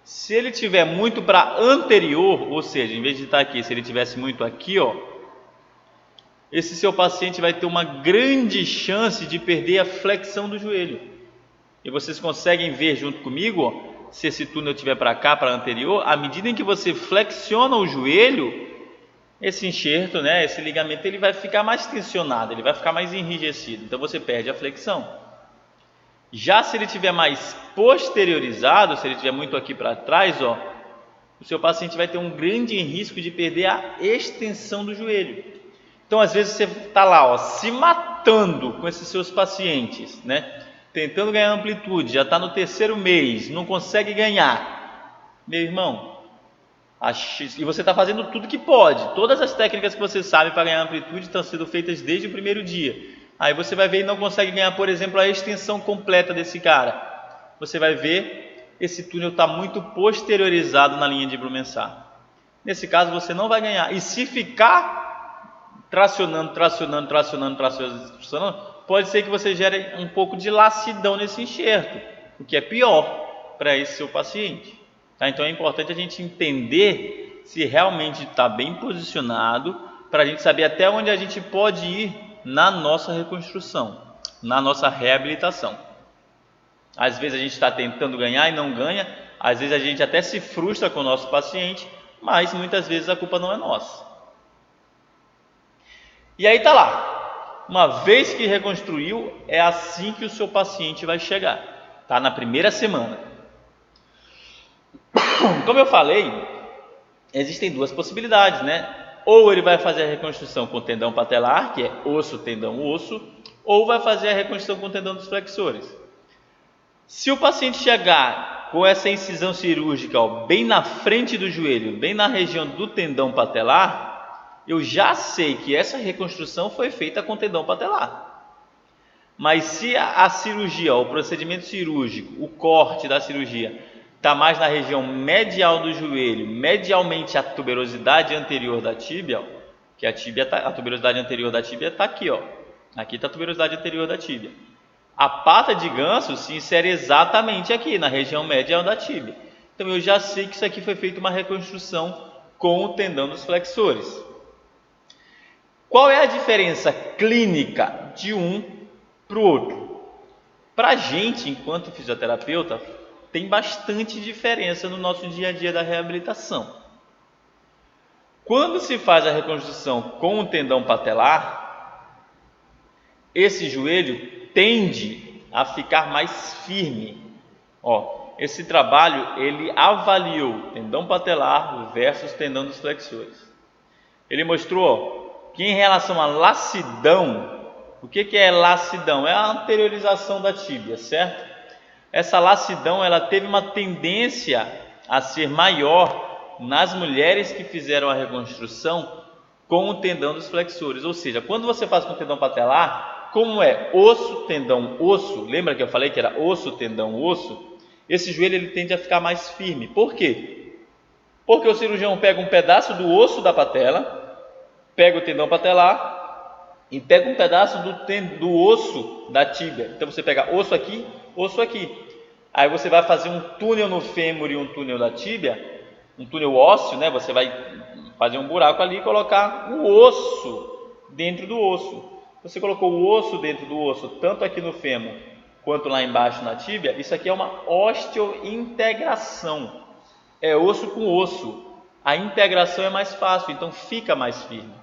Speaker 1: Se ele tiver muito para anterior, ou seja, em vez de estar aqui, se ele tivesse muito aqui, ó, esse seu paciente vai ter uma grande chance de perder a flexão do joelho. E vocês conseguem ver junto comigo, ó, se esse túnel estiver para cá, para anterior, à medida em que você flexiona o joelho, esse enxerto, né, esse ligamento, ele vai ficar mais tensionado, ele vai ficar mais enrijecido. Então você perde a flexão. Já se ele estiver mais posteriorizado, se ele estiver muito aqui para trás, ó, o seu paciente vai ter um grande risco de perder a extensão do joelho. Então, às vezes você está lá, ó, se matando com esses seus pacientes, né, tentando ganhar amplitude, já está no 3º mês, não consegue ganhar. Meu irmão, e você está fazendo tudo que pode, todas as técnicas que você sabe para ganhar amplitude estão sendo feitas desde o primeiro dia. Aí você vai ver e não consegue ganhar, por exemplo, a extensão completa desse cara. Você vai ver, esse túnel está muito posteriorizado na linha de Blumensaar. Nesse caso você não vai ganhar. E se ficar tracionando, pode ser que você gere um pouco de lassidão nesse enxerto, o que é pior para esse seu paciente. Tá? Então é importante a gente entender se realmente está bem posicionado, para a gente saber até onde a gente pode ir na nossa reconstrução, na nossa reabilitação. Às vezes a gente está tentando ganhar e não ganha, às vezes a gente até se frustra com o nosso paciente, mas muitas vezes a culpa não é nossa. E aí tá lá, uma vez que reconstruiu, é assim que o seu paciente vai chegar, tá? Na primeira semana. Como eu falei, existem duas possibilidades, né? Ou ele vai fazer a reconstrução com tendão patelar, que é osso, tendão, osso, ou vai fazer a reconstrução com tendão dos flexores. Se o paciente chegar com essa incisão cirúrgica, ó, bem na frente do joelho, bem na região do tendão patelar, eu já sei que essa reconstrução foi feita com tendão patelar. Mas se a cirurgia, ó, o procedimento cirúrgico, o corte da cirurgia, está mais na região medial do joelho, medialmente a tuberosidade anterior da tíbia, ó, que a tuberosidade anterior da tíbia está aqui, ó. Aqui está a tuberosidade anterior da tíbia. A pata de ganso se insere exatamente aqui, na região medial da tíbia. Então eu já sei que isso aqui foi feito uma reconstrução com o tendão dos flexores. Qual é a diferença clínica de um para o outro? Para a gente, enquanto fisioterapeuta, tem bastante diferença no nosso dia a dia da reabilitação. Quando se faz a reconstrução com o tendão patelar, esse joelho tende a ficar mais firme. Ó, esse trabalho ele avaliou tendão patelar versus tendão dos flexores. Ele mostrou, ó, que em relação à lassidão, o que é lassidão? É a anteriorização da tíbia, certo? Essa lassidão ela teve uma tendência a ser maior nas mulheres que fizeram a reconstrução com o tendão dos flexores. Ou seja, quando você faz com o tendão patelar, como é osso, tendão, osso, lembra que eu falei que era osso, tendão, osso? Esse joelho ele tende a ficar mais firme. Por quê? Porque o cirurgião pega um pedaço do osso da patela, pega o tendão patelar e pega um pedaço do osso da tíbia. Então você pega osso aqui, osso aqui. Aí você vai fazer um túnel no fêmur e um túnel da tíbia, um túnel ósseo, né? Você vai fazer um buraco ali e colocar o osso dentro do osso. Você colocou o osso dentro do osso, tanto aqui no fêmur quanto lá embaixo na tíbia, isso aqui é uma osteointegração. É osso com osso. A integração é mais fácil, então fica mais firme.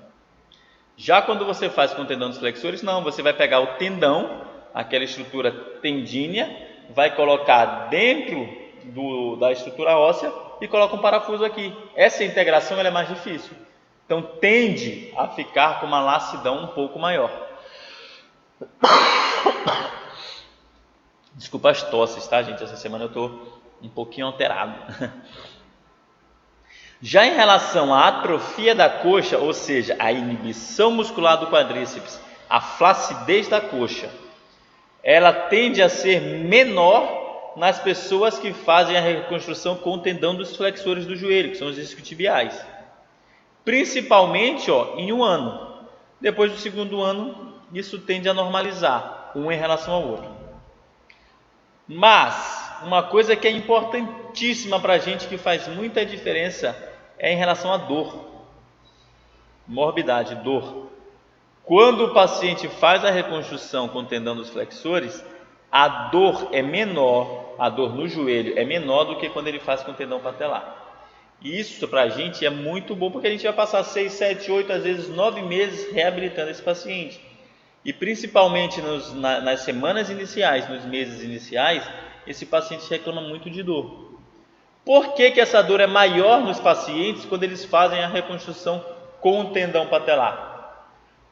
Speaker 1: Já quando você faz com o tendão dos flexores, não, você vai pegar o tendão, aquela estrutura tendínea, vai colocar dentro da estrutura óssea e coloca um parafuso aqui. Essa integração ela é mais difícil. Então tende a ficar com uma lassidão um pouco maior. Desculpa as tosses, tá, gente? Essa semana eu estou um pouquinho alterado. Já em relação à atrofia da coxa, ou seja, a inibição muscular do quadríceps, a flacidez da coxa, ela tende a ser menor nas pessoas que fazem a reconstrução com o tendão dos flexores do joelho, que são os isquiotibiais. Principalmente em um ano. Depois do segundo ano, isso tende a normalizar, um em relação ao outro. Mas, uma coisa que é importantíssima para a gente, que faz muita diferença, é em relação à dor. Morbidade, dor. Quando o paciente faz a reconstrução com o tendão dos flexores, a dor é menor, a dor no joelho é menor do que quando ele faz com o tendão patelar. E isso para a gente é muito bom, porque a gente vai passar 6, 7, 8, às vezes 9 meses reabilitando esse paciente. E principalmente nas semanas iniciais, nos meses iniciais, esse paciente reclama muito de dor. Por que essa dor é maior nos pacientes quando eles fazem a reconstrução com o tendão patelar?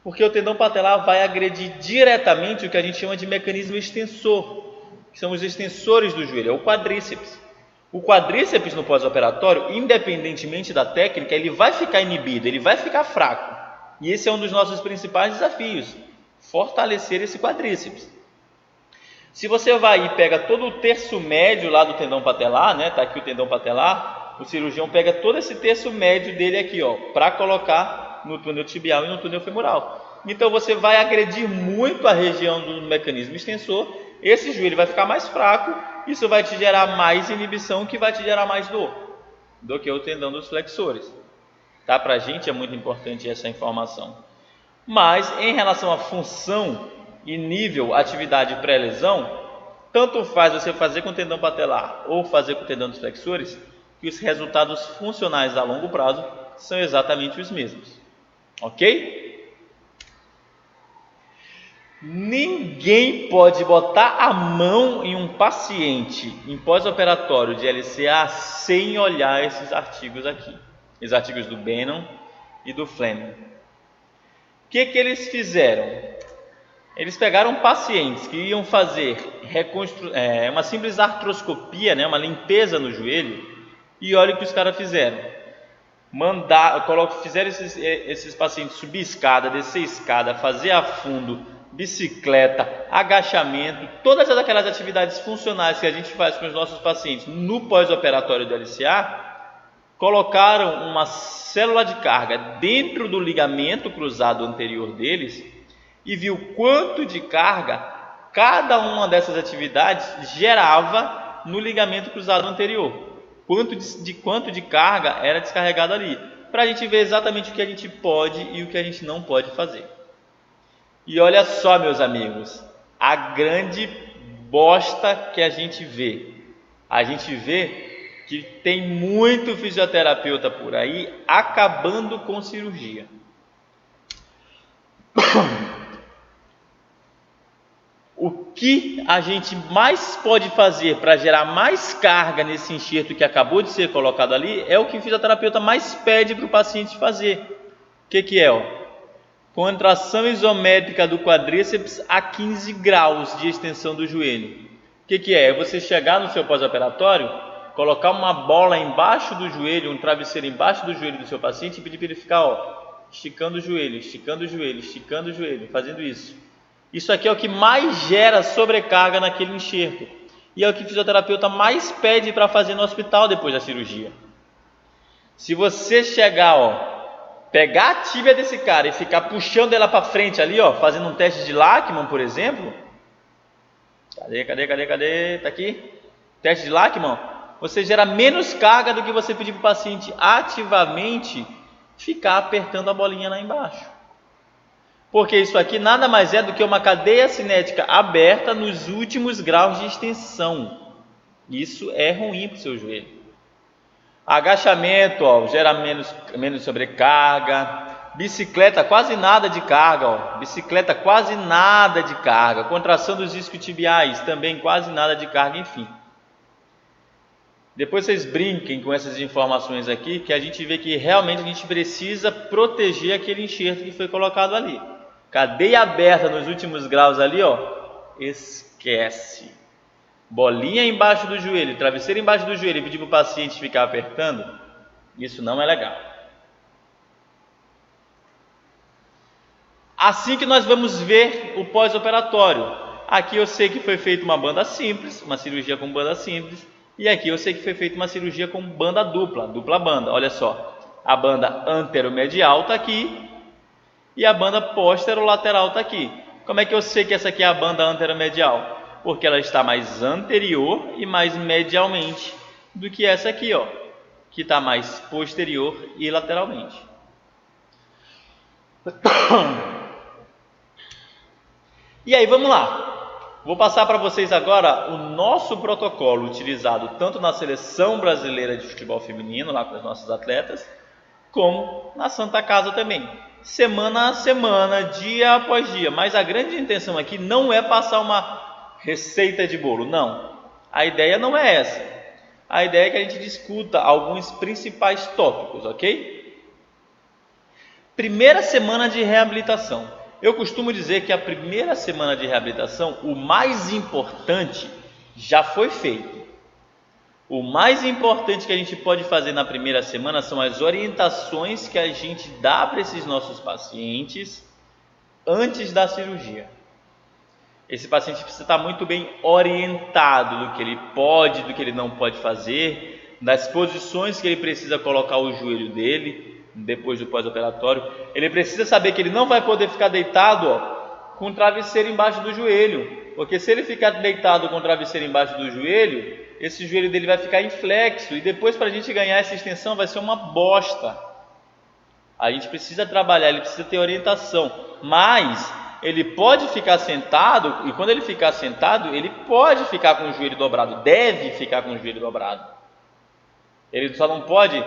Speaker 1: Porque o tendão patelar vai agredir diretamente o que a gente chama de mecanismo extensor, que são os extensores do joelho, é o quadríceps. O quadríceps no pós-operatório, independentemente da técnica, ele vai ficar inibido, ele vai ficar fraco. E esse é um dos nossos principais desafios, fortalecer esse quadríceps. Se você vai e pega todo o terço médio lá do tendão patelar, né? Tá aqui o tendão patelar, o cirurgião pega todo esse terço médio dele aqui, ó, para colocar no túnel tibial e no túnel femoral. Então você vai agredir muito a região do mecanismo extensor, esse joelho vai ficar mais fraco, isso vai te gerar mais inibição, que vai te gerar mais dor do que o tendão dos flexores. Tá? Para a gente é muito importante essa informação. Mas em relação à função e nível, atividade pré-lesão, tanto faz você fazer com o tendão patelar ou fazer com o tendão dos flexores, que os resultados funcionais a longo prazo são exatamente os mesmos. Ok? Ninguém pode botar a mão em um paciente em pós-operatório de LCA sem olhar esses artigos aqui. Os artigos do Bannon e do Fleming. O que eles fizeram? Eles pegaram pacientes que iam fazer uma simples artroscopia, né, uma limpeza no joelho, e olha o que os caras fizeram. Fizeram esses pacientes subir escada, descer escada, fazer a fundo, bicicleta, agachamento, todas aquelas atividades funcionais que a gente faz com os nossos pacientes no pós-operatório do LCA, colocaram uma célula de carga dentro do ligamento cruzado anterior deles e viu quanto de carga cada uma dessas atividades gerava no ligamento cruzado anterior. Quanto de carga era descarregado ali, para a gente ver exatamente o que a gente pode e o que a gente não pode fazer. E olha só, meus amigos, a grande bosta que a gente vê. A gente vê que tem muito fisioterapeuta por aí acabando com cirurgia. O que a gente mais pode fazer para gerar mais carga nesse enxerto que acabou de ser colocado ali é o que o fisioterapeuta mais pede para o paciente fazer. O que é? Contração isométrica do quadríceps a 15 graus de extensão do joelho. O que é? É você chegar no seu pós-operatório, colocar uma bola embaixo do joelho, um travesseiro embaixo do joelho do seu paciente e pedir para ele ficar esticando o joelho, esticando o joelho, esticando o joelho, fazendo isso. Isso aqui é o que mais gera sobrecarga naquele enxerto. E é o que o fisioterapeuta mais pede para fazer no hospital depois da cirurgia. Se você chegar, pegar a tíbia desse cara e ficar puxando ela para frente ali, fazendo um teste de Lachman, por exemplo. Cadê? Tá aqui? Teste de Lachman. Você gera menos carga do que você pedir para o paciente ativamente ficar apertando a bolinha lá embaixo. Porque isso aqui nada mais é do que uma cadeia cinética aberta nos últimos graus de extensão. Isso é ruim para o seu joelho. Agachamento, gera menos sobrecarga. Bicicleta, quase nada de carga. Bicicleta, quase nada de carga. Contração dos isquiotibiais, também quase nada de carga, enfim. Depois vocês brinquem com essas informações aqui, que a gente vê que realmente a gente precisa proteger aquele enxerto que foi colocado ali. Cadeia aberta nos últimos graus ali, esquece. Bolinha embaixo do joelho, travesseiro embaixo do joelho e pedir para o paciente ficar apertando, isso não é legal. Assim que nós vamos ver o pós-operatório. Aqui eu sei que foi feita uma banda simples, uma cirurgia com banda simples, e aqui eu sei que foi feita uma cirurgia com banda dupla banda. Olha só, a banda anteromedial está aqui e a banda posterolateral está aqui. Como é que eu sei que essa aqui é a banda anteromedial? porque ela está mais anterior e mais medialmente do que essa aqui, ó, que está mais posterior e lateralmente. E aí, vamos lá. Vou passar para vocês agora o nosso protocolo utilizado tanto na Seleção Brasileira de Futebol Feminino, lá com os nossos atletas, como na Santa Casa também. Semana a semana, dia após dia. Mas a grande intenção aqui não é passar uma receita de bolo, não. A ideia não é essa. A ideia é que a gente discuta alguns principais tópicos, ok? Primeira semana de reabilitação. Eu costumo dizer que a primeira semana de reabilitação, o mais importante já foi feito. O mais importante que a gente pode fazer na primeira semana são as orientações que a gente dá para esses nossos pacientes antes da cirurgia. Esse paciente precisa estar muito bem orientado do que ele pode, do que ele não pode fazer, das posições que ele precisa colocar o joelho dele depois do pós-operatório. Ele precisa saber que ele não vai poder ficar deitado, ó, com o travesseiro embaixo do joelho, porque se ele ficar deitado com o travesseiro embaixo do joelho, esse joelho dele vai ficar inflexo e depois para a gente ganhar essa extensão vai ser uma bosta. A gente precisa trabalhar, ele precisa ter orientação, mas ele pode ficar sentado, e quando ele ficar sentado, ele pode ficar com o joelho dobrado, deve ficar com o joelho dobrado. Ele só não pode...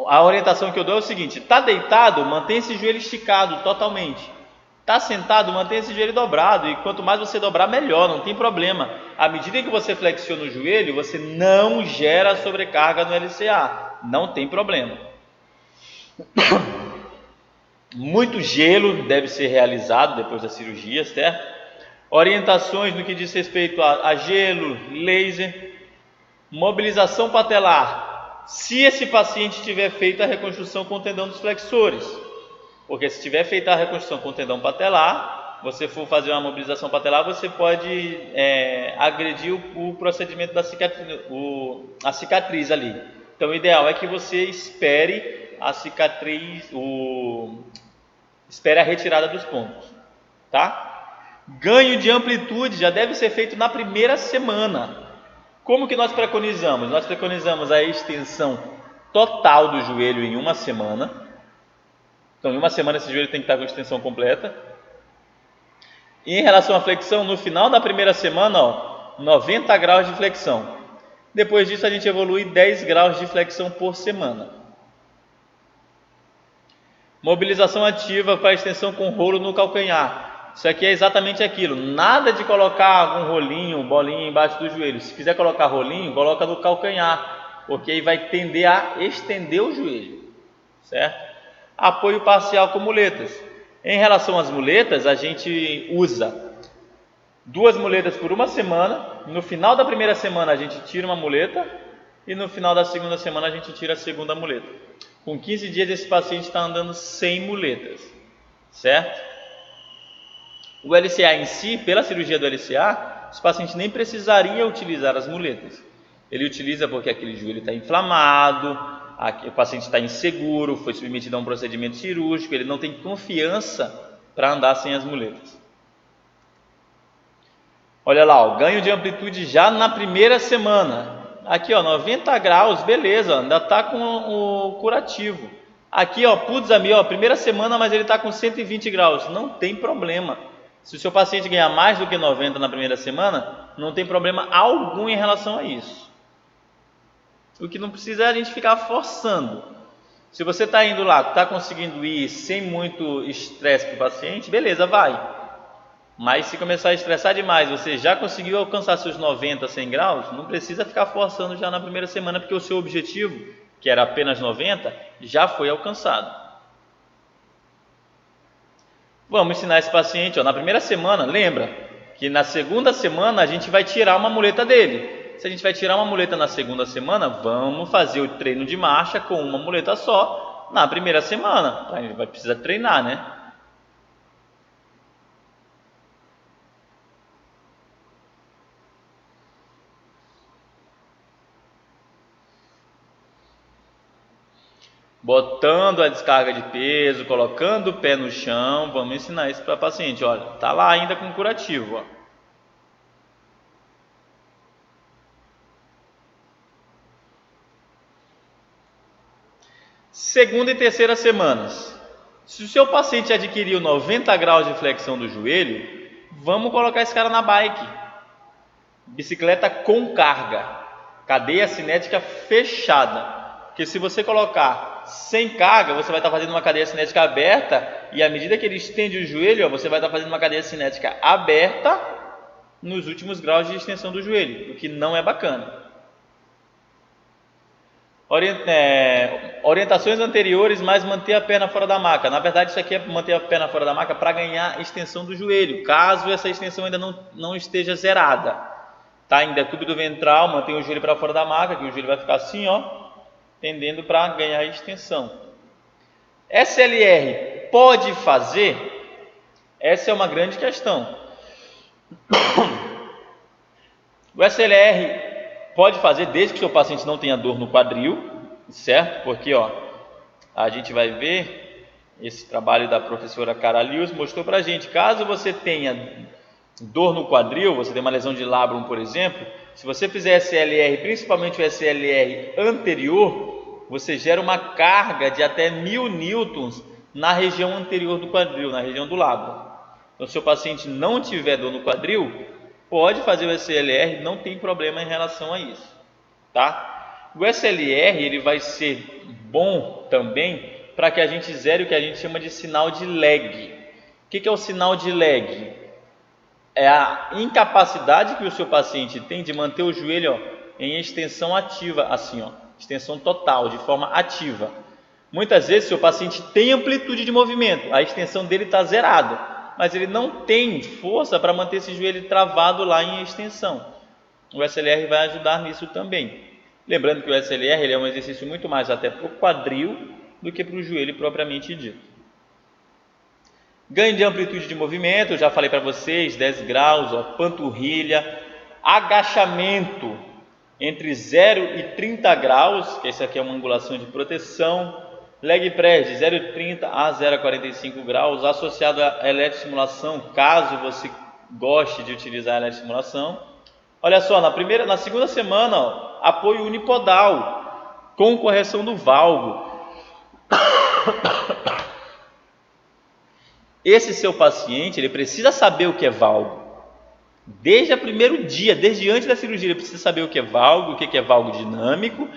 Speaker 1: A orientação que eu dou é o seguinte: está deitado, mantém esse joelho esticado totalmente. Está sentado, mantém esse joelho dobrado. E quanto mais você dobrar, melhor, não tem problema. À medida que você flexiona o joelho, você não gera sobrecarga no LCA. Não tem problema. Muito gelo deve ser realizado depois da cirurgia, certo? Orientações no que diz respeito a gelo, laser, mobilização patelar. Se esse paciente tiver feito a reconstrução com o tendão dos flexores, porque se tiver feita a reconstrução com o tendão patelar, você for fazer uma mobilização patelar, você pode agredir o procedimento da a cicatriz ali. Então, o ideal é que você espere a cicatriz, espere a retirada dos pontos, tá? Ganho de amplitude já deve ser feito na primeira semana. Como que nós preconizamos? Nós preconizamos a extensão total do joelho em uma semana. Então, em uma semana esse joelho tem que estar com a extensão completa. E em relação à flexão, no final da primeira semana, 90 graus de flexão. Depois disso, a gente evolui 10 graus de flexão por semana. Mobilização ativa para extensão com rolo no calcanhar. Isso aqui é exatamente aquilo, nada de colocar um rolinho, bolinha embaixo do joelho. Se quiser colocar rolinho, coloca no calcanhar, porque aí vai tender a estender o joelho, certo? Apoio parcial com muletas. Em relação às muletas, a gente usa 2 muletas por uma semana. No final da primeira semana a gente tira uma muleta e no final da segunda semana a gente tira a segunda muleta. Com 15 dias esse paciente está andando sem muletas, certo? O LCA em si, pela cirurgia do LCA, os pacientes nem precisariam utilizar as muletas. Ele utiliza porque aquele joelho está inflamado, o paciente está inseguro, foi submetido a um procedimento cirúrgico, ele não tem confiança para andar sem as muletas. Olha lá, ganho de amplitude já na primeira semana. Aqui, 90 graus, beleza, ainda está com o curativo. Aqui, putz, primeira semana, mas ele está com 120 graus. Não tem problema. Se o seu paciente ganhar mais do que 90 na primeira semana, não tem problema algum em relação a isso. O que não precisa é a gente ficar forçando. Se você está indo lá, está conseguindo ir sem muito estresse para o paciente, beleza, vai. Mas se começar a estressar demais, você já conseguiu alcançar seus 90, 100 graus, não precisa ficar forçando já na primeira semana, porque o seu objetivo, que era apenas 90, já foi alcançado. Vamos ensinar esse paciente, na primeira semana, lembra que na segunda semana a gente vai tirar uma muleta dele. Se a gente vai tirar uma muleta na segunda semana, vamos fazer o treino de marcha com uma muleta só na primeira semana. A gente vai precisar treinar, né? Botando a descarga de peso, colocando o pé no chão, vamos ensinar isso para o paciente. Olha, tá lá ainda com curativo, Segunda e terceira semanas. Se o seu paciente adquiriu 90 graus de flexão do joelho, vamos colocar esse cara na bike. Bicicleta com carga, cadeia cinética fechada. Porque se você colocar sem carga, você vai estar fazendo uma cadeia cinética aberta, e à medida que ele estende o joelho, você vai estar fazendo uma cadeia cinética aberta nos últimos graus de extensão do joelho, o que não é bacana. Orientações anteriores, mas manter a perna fora da maca. Na verdade, isso aqui é manter a perna fora da maca para ganhar extensão do joelho, caso essa extensão ainda não esteja zerada. Tá em decúbito ventral, mantém o joelho para fora da maca, que o joelho vai ficar assim, ó, tendendo para ganhar extensão. SLR pode fazer? Essa é uma grande questão. O SLR pode fazer desde que o seu paciente não tenha dor no quadril, certo? Porque, ó, a gente vai ver, esse trabalho da professora Cara Lewis mostrou pra gente, caso você tenha dor no quadril, você tem uma lesão de labrum, por exemplo, se você fizer SLR, principalmente o SLR anterior, você gera uma carga de até 1000 newtons na região anterior do quadril, na região do labrum. Então, se o paciente não tiver dor no quadril, pode fazer o SLR, não tem problema em relação a isso, tá? O SLR, ele vai ser bom também para que a gente zere o que a gente chama de sinal de lag. O que é o sinal de lag? É a incapacidade que o seu paciente tem de manter o joelho, ó, em extensão ativa, assim, ó, extensão total, de forma ativa. Muitas vezes o seu paciente tem amplitude de movimento, a extensão dele está zerada, mas ele não tem força para manter esse joelho travado lá em extensão. O SLR vai ajudar nisso também. Lembrando que o SLR ele é um exercício muito mais até para o quadril do que para o joelho propriamente dito. Ganho de amplitude de movimento, eu já falei para vocês, 10 graus, ó, panturrilha, agachamento entre 0 e 30 graus, que essa aqui é uma angulação de proteção, leg press de 0,30 a 0,45 graus, associado a eletroestimulação, caso você goste de utilizar a eletroestimulação. Olha só, na segunda semana, ó, apoio unipodal, com correção do valgo. Esse seu paciente, ele precisa saber o que é valgo. Desde o primeiro dia, desde antes da cirurgia, ele precisa saber o que é valgo, o que é valgo dinâmico,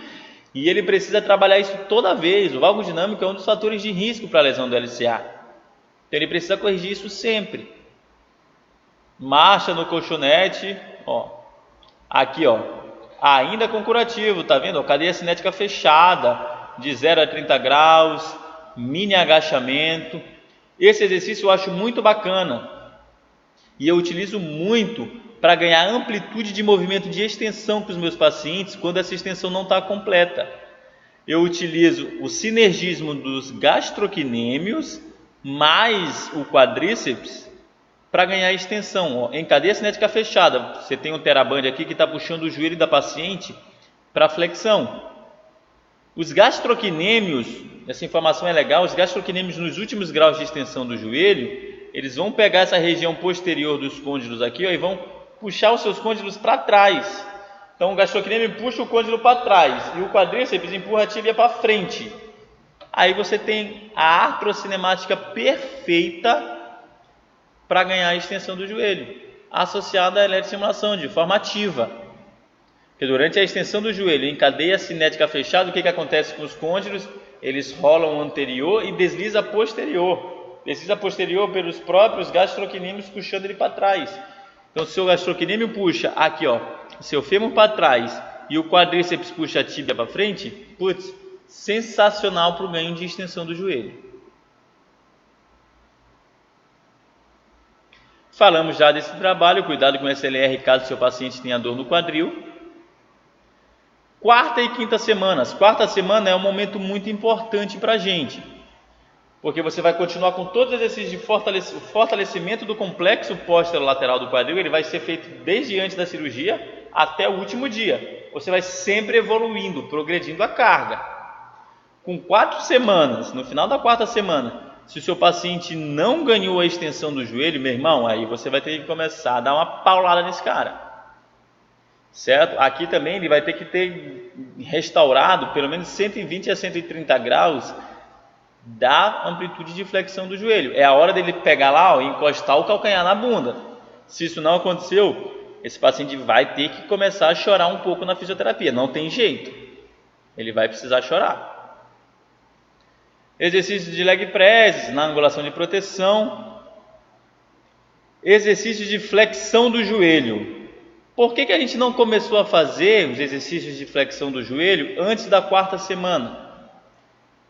Speaker 1: e ele precisa trabalhar isso toda vez. O valgo dinâmico é um dos fatores de risco para a lesão do LCA. Então ele precisa corrigir isso sempre. Marcha no colchonete, ó. Aqui, ó, ainda com curativo, tá vendo? Cadeia cinética fechada, de 0 a 30 graus, mini agachamento. Esse exercício eu acho muito bacana e eu utilizo muito para ganhar amplitude de movimento de extensão para os meus pacientes quando essa extensão não está completa. Eu utilizo o sinergismo dos gastrocnêmios mais o quadríceps para ganhar extensão. Ó, em cadeia cinética fechada, você tem um TheraBand aqui que está puxando o joelho da paciente para flexão. Os gastrocnêmios, essa informação é legal, os gastrocnêmios nos últimos graus de extensão do joelho, eles vão pegar essa região posterior dos côndilos aqui, ó, e vão puxar os seus côndilos para trás. Então o gastrocnêmio puxa o côndilo para trás e o quadríceps empurra a tíbia para frente. Aí você tem a artrocinemática perfeita para ganhar a extensão do joelho, associada à eletroestimulação de forma ativa. Porque durante a extensão do joelho em cadeia cinética fechada, o que acontece com os côndilos? Eles rolam anterior e desliza posterior. Desliza posterior pelos próprios gastrocnêmios puxando ele para trás. Então, se o gastrocnêmio puxa aqui, ó, seu fêmur para trás e o quadríceps puxa a tíbia para frente, putz, sensacional para o ganho de extensão do joelho. Falamos já desse trabalho, cuidado com o SLR caso seu paciente tenha dor no quadril. Quarta e quinta semanas. Quarta semana é um momento muito importante para a gente, porque você vai continuar com todos os exercícios de fortalecimento do complexo posterolateral do quadril. Ele vai ser feito desde antes da cirurgia até o último dia. Você vai sempre evoluindo, progredindo a carga. Com 4 semanas, no final da quarta semana, se o seu paciente não ganhou a extensão do joelho, meu irmão, aí você vai ter que começar a dar uma paulada nesse cara. certo? Aqui também ele vai ter que ter restaurado pelo menos 120 a 130 graus da amplitude de flexão do joelho. É a hora dele pegar lá, ó, e encostar o calcanhar na bunda. Se isso não aconteceu, esse paciente vai ter que começar a chorar um pouco na fisioterapia. Não tem jeito. Ele vai precisar chorar. Exercícios de leg press na angulação de proteção. Exercícios de flexão do joelho. Por que a gente não começou a fazer os exercícios de flexão do joelho antes da 4ª semana?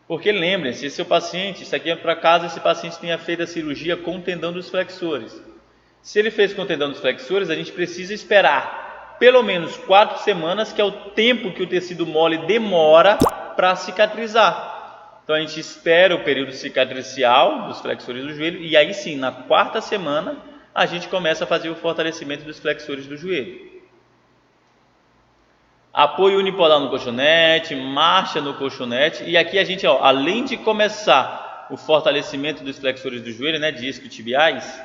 Speaker 1: Porque lembrem-se, esse seu paciente, isso aqui é para caso esse paciente tenha feito a cirurgia com o tendão dos flexores. Se ele fez com o tendão dos flexores, a gente precisa esperar pelo menos 4 semanas, que é o tempo que o tecido mole demora para cicatrizar. Então a gente espera o período cicatricial dos flexores do joelho e aí sim, na 4ª semana, a gente começa a fazer o fortalecimento dos flexores do joelho. Apoio unipodal no colchonete, marcha no colchonete, e aqui a gente, ó, além de começar o fortalecimento dos flexores do joelho, né, disco e tibiais,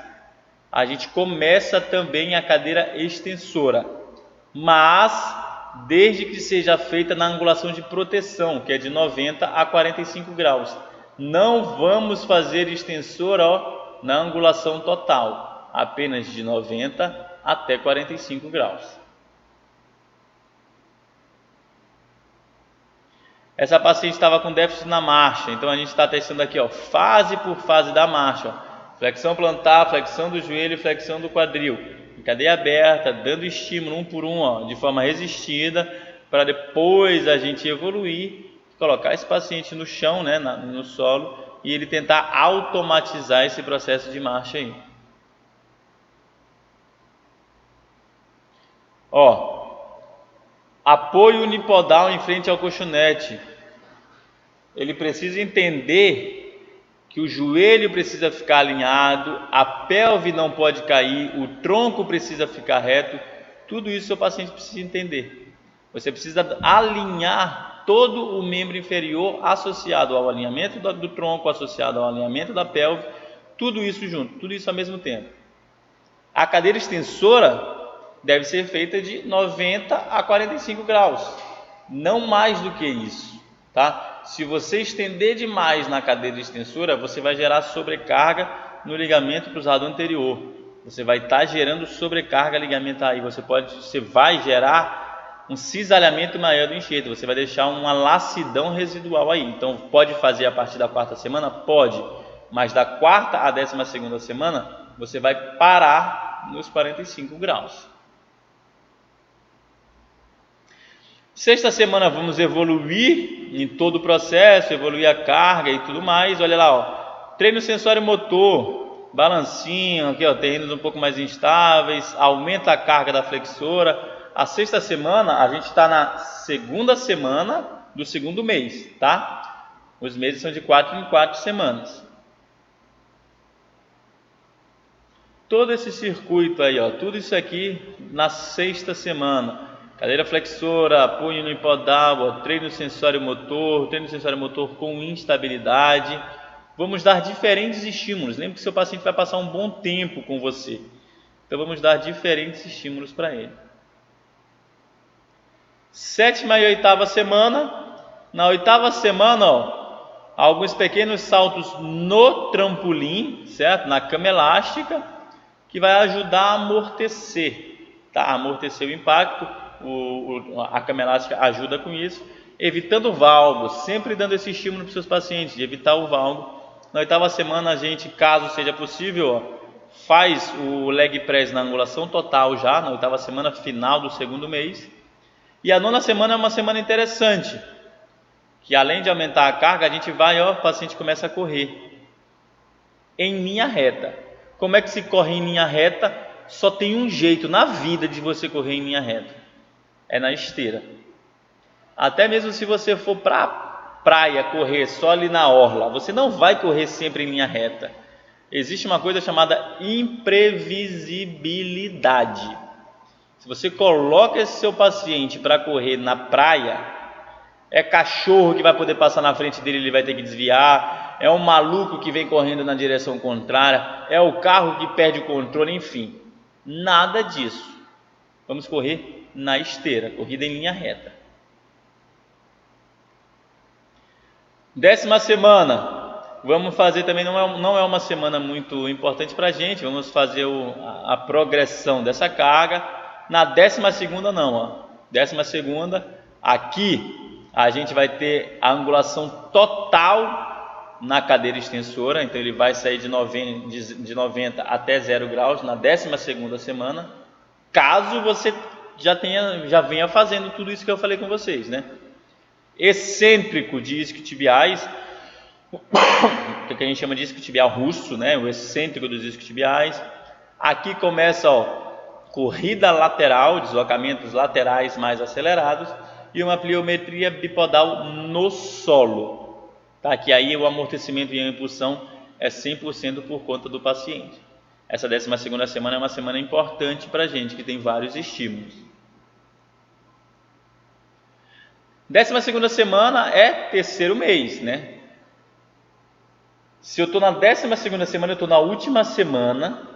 Speaker 1: a gente começa também a cadeira extensora, mas desde que seja feita na angulação de proteção, que é de 90 a 45 graus. Não vamos fazer extensora, ó, na angulação total, apenas de 90 até 45 graus. Essa paciente estava com déficit na marcha, então a gente está testando aqui, ó, fase por fase da marcha, ó. Flexão plantar, flexão do joelho, flexão do quadril, em cadeia aberta, dando estímulo um por um, ó, de forma resistida, para depois a gente evoluir, colocar esse paciente no chão, né, no solo, e ele tentar automatizar esse processo de marcha aí. Ó, apoio unipodal em frente ao colchonete. Ele precisa entender que o joelho precisa ficar alinhado, a pelve não pode cair, o tronco precisa ficar reto. Tudo isso o seu paciente precisa entender. Você precisa alinhar todo o membro inferior associado ao alinhamento do tronco, associado ao alinhamento da pelve, tudo isso junto, tudo isso ao mesmo tempo. A cadeira extensora deve ser feita de 90 a 45 graus, não mais do que isso, tá? Se você estender demais na cadeira extensora, você vai gerar sobrecarga no ligamento cruzado anterior. Você vai estar gerando sobrecarga ligamentar aí. Você vai gerar um cisalhamento maior do enxerto. Você vai deixar uma lassidão residual aí. Então, pode fazer a partir da 4ª semana? Pode. Mas da 4ª à 12ª semana, você vai parar nos 45 graus. 6ª semana vamos evoluir em todo o processo, evoluir a carga e tudo mais. Olha lá, ó, treino sensório motor, balancinho, aqui, ó, terrenos um pouco mais instáveis, aumenta a carga da flexora. A 6ª semana, a gente está na 2ª semana do 2º mês, tá? Os meses são de 4 em 4 semanas. Todo esse circuito aí, ó, tudo isso aqui na 6ª semana. Cadeira flexora, apoio unipodal, treino sensório motor com instabilidade. Vamos dar diferentes estímulos. Lembre que seu paciente vai passar um bom tempo com você. Então vamos dar diferentes estímulos para ele. 7ª e 8ª semana. Na 8ª semana, ó, alguns pequenos saltos no trampolim, certo? Na cama elástica, que vai ajudar a amortecer, tá? Amortecer o impacto. A cama elástica ajuda com isso, evitando o valgo, sempre dando esse estímulo para os seus pacientes, de evitar o valgo. Na 8ª semana, a gente, caso seja possível, ó, faz o leg press na angulação total já, na 8ª semana, final do 2º mês. E a 9ª semana é uma semana interessante, que além de aumentar a carga, a gente vai, ó, o paciente começa a correr em linha reta. Como é que se corre em linha reta? Só tem um jeito na vida de você correr em linha reta. É na esteira. Até mesmo se você for para a praia correr só ali na orla, você não vai correr sempre em linha reta. Existe uma coisa chamada imprevisibilidade. Se você coloca esse seu paciente para correr na praia, é cachorro que vai poder passar na frente dele, ele vai ter que desviar, é um maluco que vem correndo na direção contrária, é o carro que perde o controle, enfim, nada disso. Vamos correr na esteira, corrida em linha reta. 10ª semana, vamos fazer também, não é uma semana muito importante para a gente, vamos fazer a progressão dessa carga. Na 12ª não, ó. 12ª, aqui a gente vai ter a angulação total na cadeira extensora, então ele vai sair de 90 até 0 graus na 12ª semana, caso você já venha fazendo tudo isso que eu falei com vocês, né? Excêntrico de isquiotibiais, que a gente chama de isquiotibial russo, né? O excêntrico dos isquiotibiais. Aqui começa, ó, corrida lateral, deslocamentos laterais mais acelerados, e uma pliometria bipodal no solo, tá? Que aí o amortecimento e a impulsão é 100% por conta do paciente. Essa 12ª semana é uma semana importante para a gente, que tem vários estímulos. 12ª semana é terceiro mês, né? Se eu estou na 12ª semana, eu estou na última semana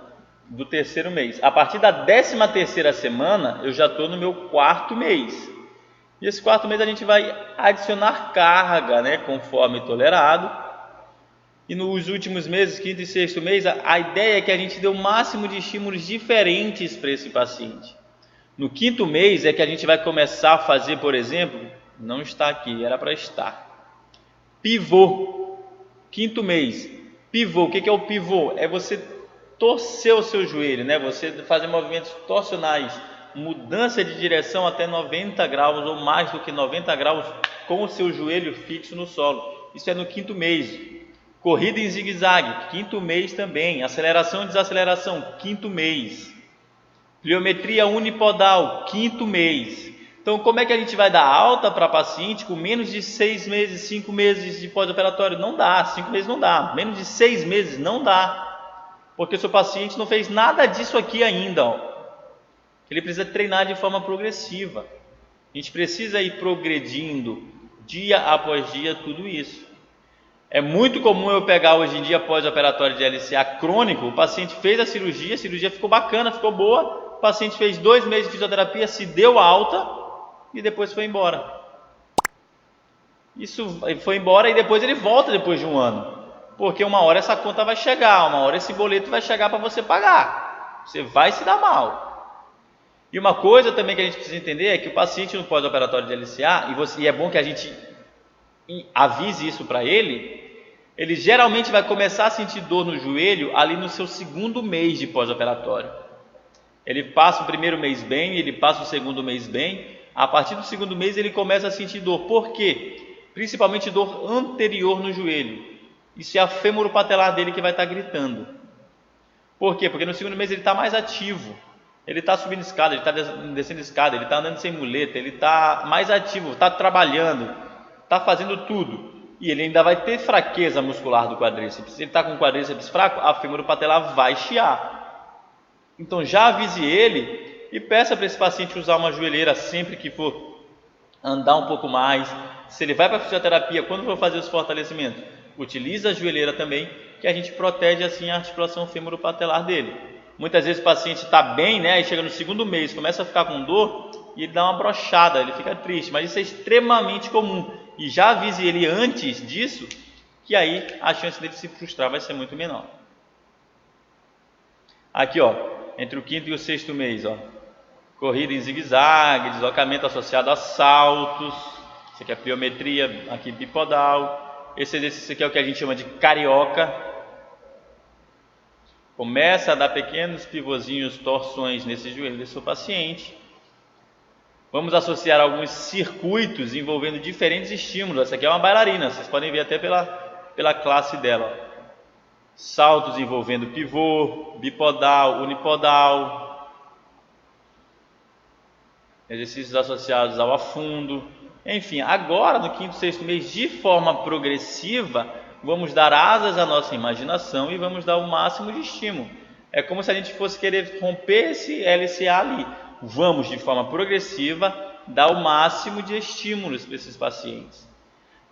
Speaker 1: do terceiro mês. A partir da 13ª semana, eu já estou no meu 4º mês. E esse 4º mês a gente vai adicionar carga, né, conforme tolerado. E nos últimos meses, 5º e 6º mês, a ideia é que a gente dê o máximo de estímulos diferentes para esse paciente. No 5º mês é que a gente vai começar a fazer, por exemplo, não está aqui, era para estar, pivô. 5º mês, pivô. O que é o pivô? É você torcer o seu joelho, né? Você fazer movimentos torsionais, mudança de direção até 90 graus ou mais do que 90 graus com o seu joelho fixo no solo. Isso é no 5º mês. Corrida em zigue-zague, 5º mês também. Aceleração e desaceleração, 5º mês. Pliometria unipodal, 5º mês. Então, como é que a gente vai dar alta para paciente com menos de 6 meses, 5 meses de pós-operatório? Não dá, 5 meses não dá, menos de 6 meses não dá, porque o seu paciente não fez nada disso aqui ainda, ó. Ele precisa treinar de forma progressiva. A gente precisa ir progredindo dia após dia tudo isso. É muito comum eu pegar hoje em dia pós-operatório de LCA crônico, o paciente fez a cirurgia ficou bacana, ficou boa, o paciente fez 2 meses de fisioterapia, se deu alta e depois foi embora. Isso foi embora e depois ele volta depois de 1 ano, porque uma hora essa conta vai chegar, uma hora esse boleto vai chegar para você pagar, você vai se dar mal. E uma coisa também que a gente precisa entender é que o paciente no pós-operatório de LCA, e é bom que a gente avise isso para ele geralmente vai começar a sentir dor no joelho ali no seu 2º mês de pós-operatório. Ele passa o 1º mês bem, ele passa o 2º mês bem, a partir do 2º mês ele começa a sentir dor. Por quê? Principalmente dor anterior no joelho. Isso é a femoropatelar dele que vai estar gritando. Por quê? Porque no 2º mês ele está mais ativo. Ele está subindo escada, ele está descendo escada, ele está andando sem muleta, ele está mais ativo, está trabalhando, está fazendo tudo. E ele ainda vai ter fraqueza muscular do quadríceps. Se ele está com o quadríceps fraco, a femoropatelar vai chiar. Então já avise ele e peça para esse paciente usar uma joelheira sempre que for andar um pouco mais. Se ele vai para a fisioterapia, quando for fazer os fortalecimentos, utiliza a joelheira também, que a gente protege assim a articulação femoropatelar dele. Muitas vezes o paciente está bem, né? Aí chega no 2º mês, começa a ficar com dor e ele dá uma brochada, ele fica triste, mas isso é extremamente comum. E já avise ele antes disso, que aí a chance dele se frustrar vai ser muito menor. Aqui, ó, entre o 5º e o 6º mês, ó, corrida em zigue-zague, deslocamento associado a saltos. Isso aqui é pliometria, aqui bipodal. Esse exercício aqui é o que a gente chama de carioca. Começa a dar pequenos pivôzinhos, torções nesse joelho do seu paciente. Vamos associar alguns circuitos envolvendo diferentes estímulos. Essa aqui é uma bailarina, vocês podem ver até pela classe dela. Saltos envolvendo pivô, bipodal, unipodal. Exercícios associados ao afundo. Enfim, agora no 5º e 6º mês, de forma progressiva, vamos dar asas à nossa imaginação e vamos dar o máximo de estímulo. É como se a gente fosse querer romper esse LCA ali. Vamos, de forma progressiva, dar o máximo de estímulos para esses pacientes,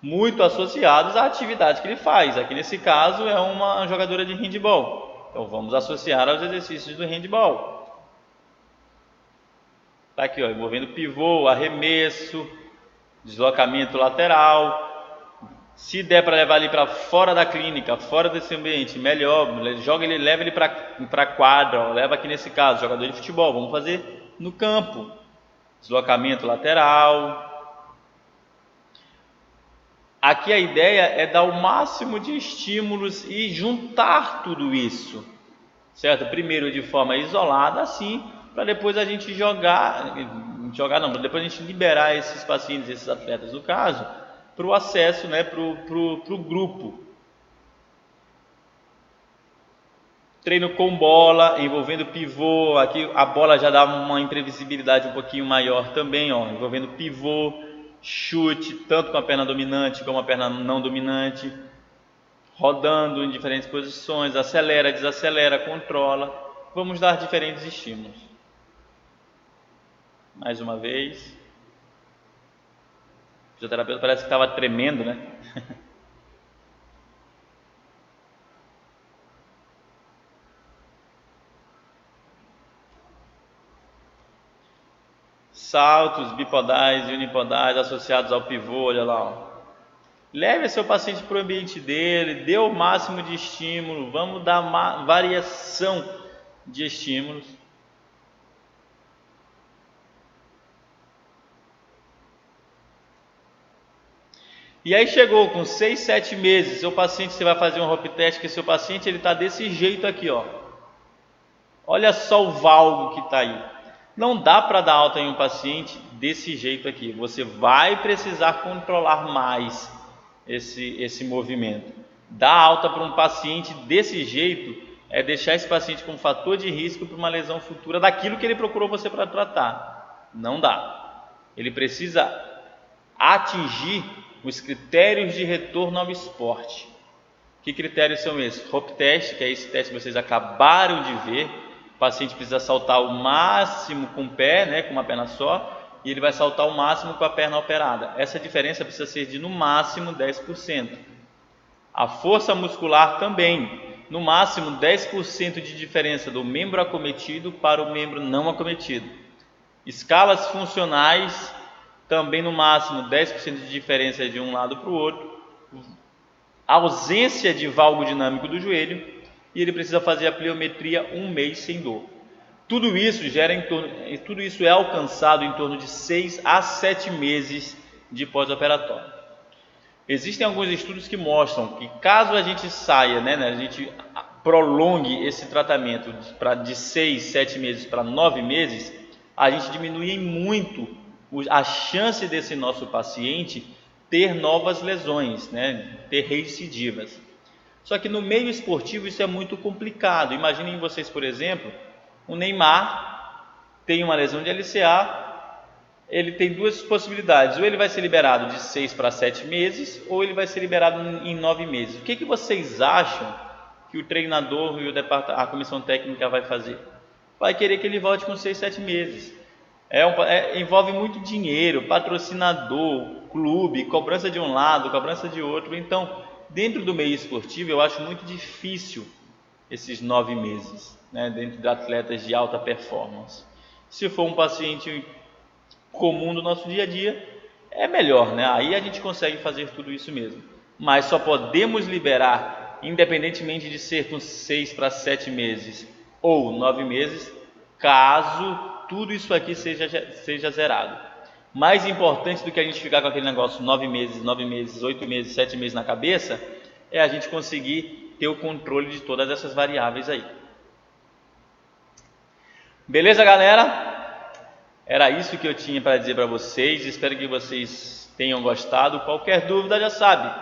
Speaker 1: muito associados à atividade que ele faz. Aqui nesse caso é uma jogadora de handball, então vamos associar aos exercícios do handball. Tá aqui, ó, envolvendo pivô, arremesso, deslocamento lateral. Se der para levar ele para fora da clínica, fora desse ambiente, melhor. Leva ele para quadra, ó, leva aqui nesse caso, jogador de futebol. Vamos fazer no campo. Deslocamento lateral. Aqui a ideia é dar o máximo de estímulos e juntar tudo isso, certo? Primeiro de forma isolada, assim, para depois a gente depois a gente liberar esses pacientes, esses atletas, no caso, para o acesso, né, para o grupo. Treino com bola, envolvendo pivô. Aqui a bola já dá uma imprevisibilidade um pouquinho maior também, ó, envolvendo pivô, chute, tanto com a perna dominante como a perna não dominante, rodando em diferentes posições, acelera, desacelera, controla. Vamos dar diferentes estímulos. Mais uma vez. O fisioterapeuta parece que estava tremendo, né? Saltos bipodais e unipodais associados ao pivô, olha lá, ó. Leve seu paciente para o ambiente dele, dê o máximo de estímulo, vamos dar variação de estímulos. E aí chegou com 6, 7 meses, seu paciente, você vai fazer um hop test, que seu paciente ele está desse jeito aqui, ó. Olha só o valgo que está aí. Não dá para dar alta em um paciente desse jeito aqui. Você vai precisar controlar mais esse movimento. Dar alta para um paciente desse jeito é deixar esse paciente com um fator de risco para uma lesão futura daquilo que ele procurou você para tratar. Não dá. Ele precisa atingir os critérios de retorno ao esporte. Que critérios são esses? Hop test, que é esse teste que vocês acabaram de ver. O paciente precisa saltar o máximo com o pé, né, com uma perna só, e ele vai saltar o máximo com a perna operada. Essa diferença precisa ser de no máximo 10%. A força muscular também, no máximo 10% de diferença do membro acometido para o membro não acometido. Escalas funcionais, também no máximo 10% de diferença de um lado para o outro. Ausência de valgo dinâmico do joelho, e ele precisa fazer a pliometria 1 mês sem dor. Tudo isso é alcançado em torno de 6 a 7 meses de pós-operatório. Existem alguns estudos que mostram que caso a gente saia, a gente prolongue esse tratamento de 6, 7 meses para 9 meses, a gente diminui em muito a chance desse nosso paciente ter novas lesões, ter recidivas. Só que no meio esportivo isso é muito complicado. Imaginem vocês, por exemplo, o Neymar tem uma lesão de LCA, ele tem duas possibilidades: ou ele vai ser liberado de 6 para 7 meses, ou ele vai ser liberado em 9 meses. O que vocês acham que o treinador e a comissão técnica vai fazer? Vai querer que ele volte com 6, 7 meses. Envolve muito dinheiro, patrocinador, clube, cobrança de um lado, cobrança de outro. Então, dentro do meio esportivo, eu acho muito difícil esses 9 meses, dentro de atletas de alta performance. Se for um paciente comum do nosso dia a dia, é melhor, Aí a gente consegue fazer tudo isso mesmo. Mas só podemos liberar, independentemente de ser com 6 para 7 meses ou 9 meses, caso tudo isso aqui seja zerado. Mais importante do que a gente ficar com aquele negócio 9 meses, 8 meses, 7 meses na cabeça, é a gente conseguir ter o controle de todas essas variáveis aí. Beleza, galera? Era isso que eu tinha para dizer para vocês. Espero que vocês tenham gostado. Qualquer dúvida já sabe,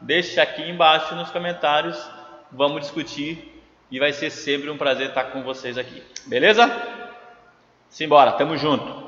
Speaker 1: deixe aqui embaixo nos comentários. Vamos discutir e vai ser sempre um prazer estar com vocês aqui. Beleza? Simbora, tamo junto!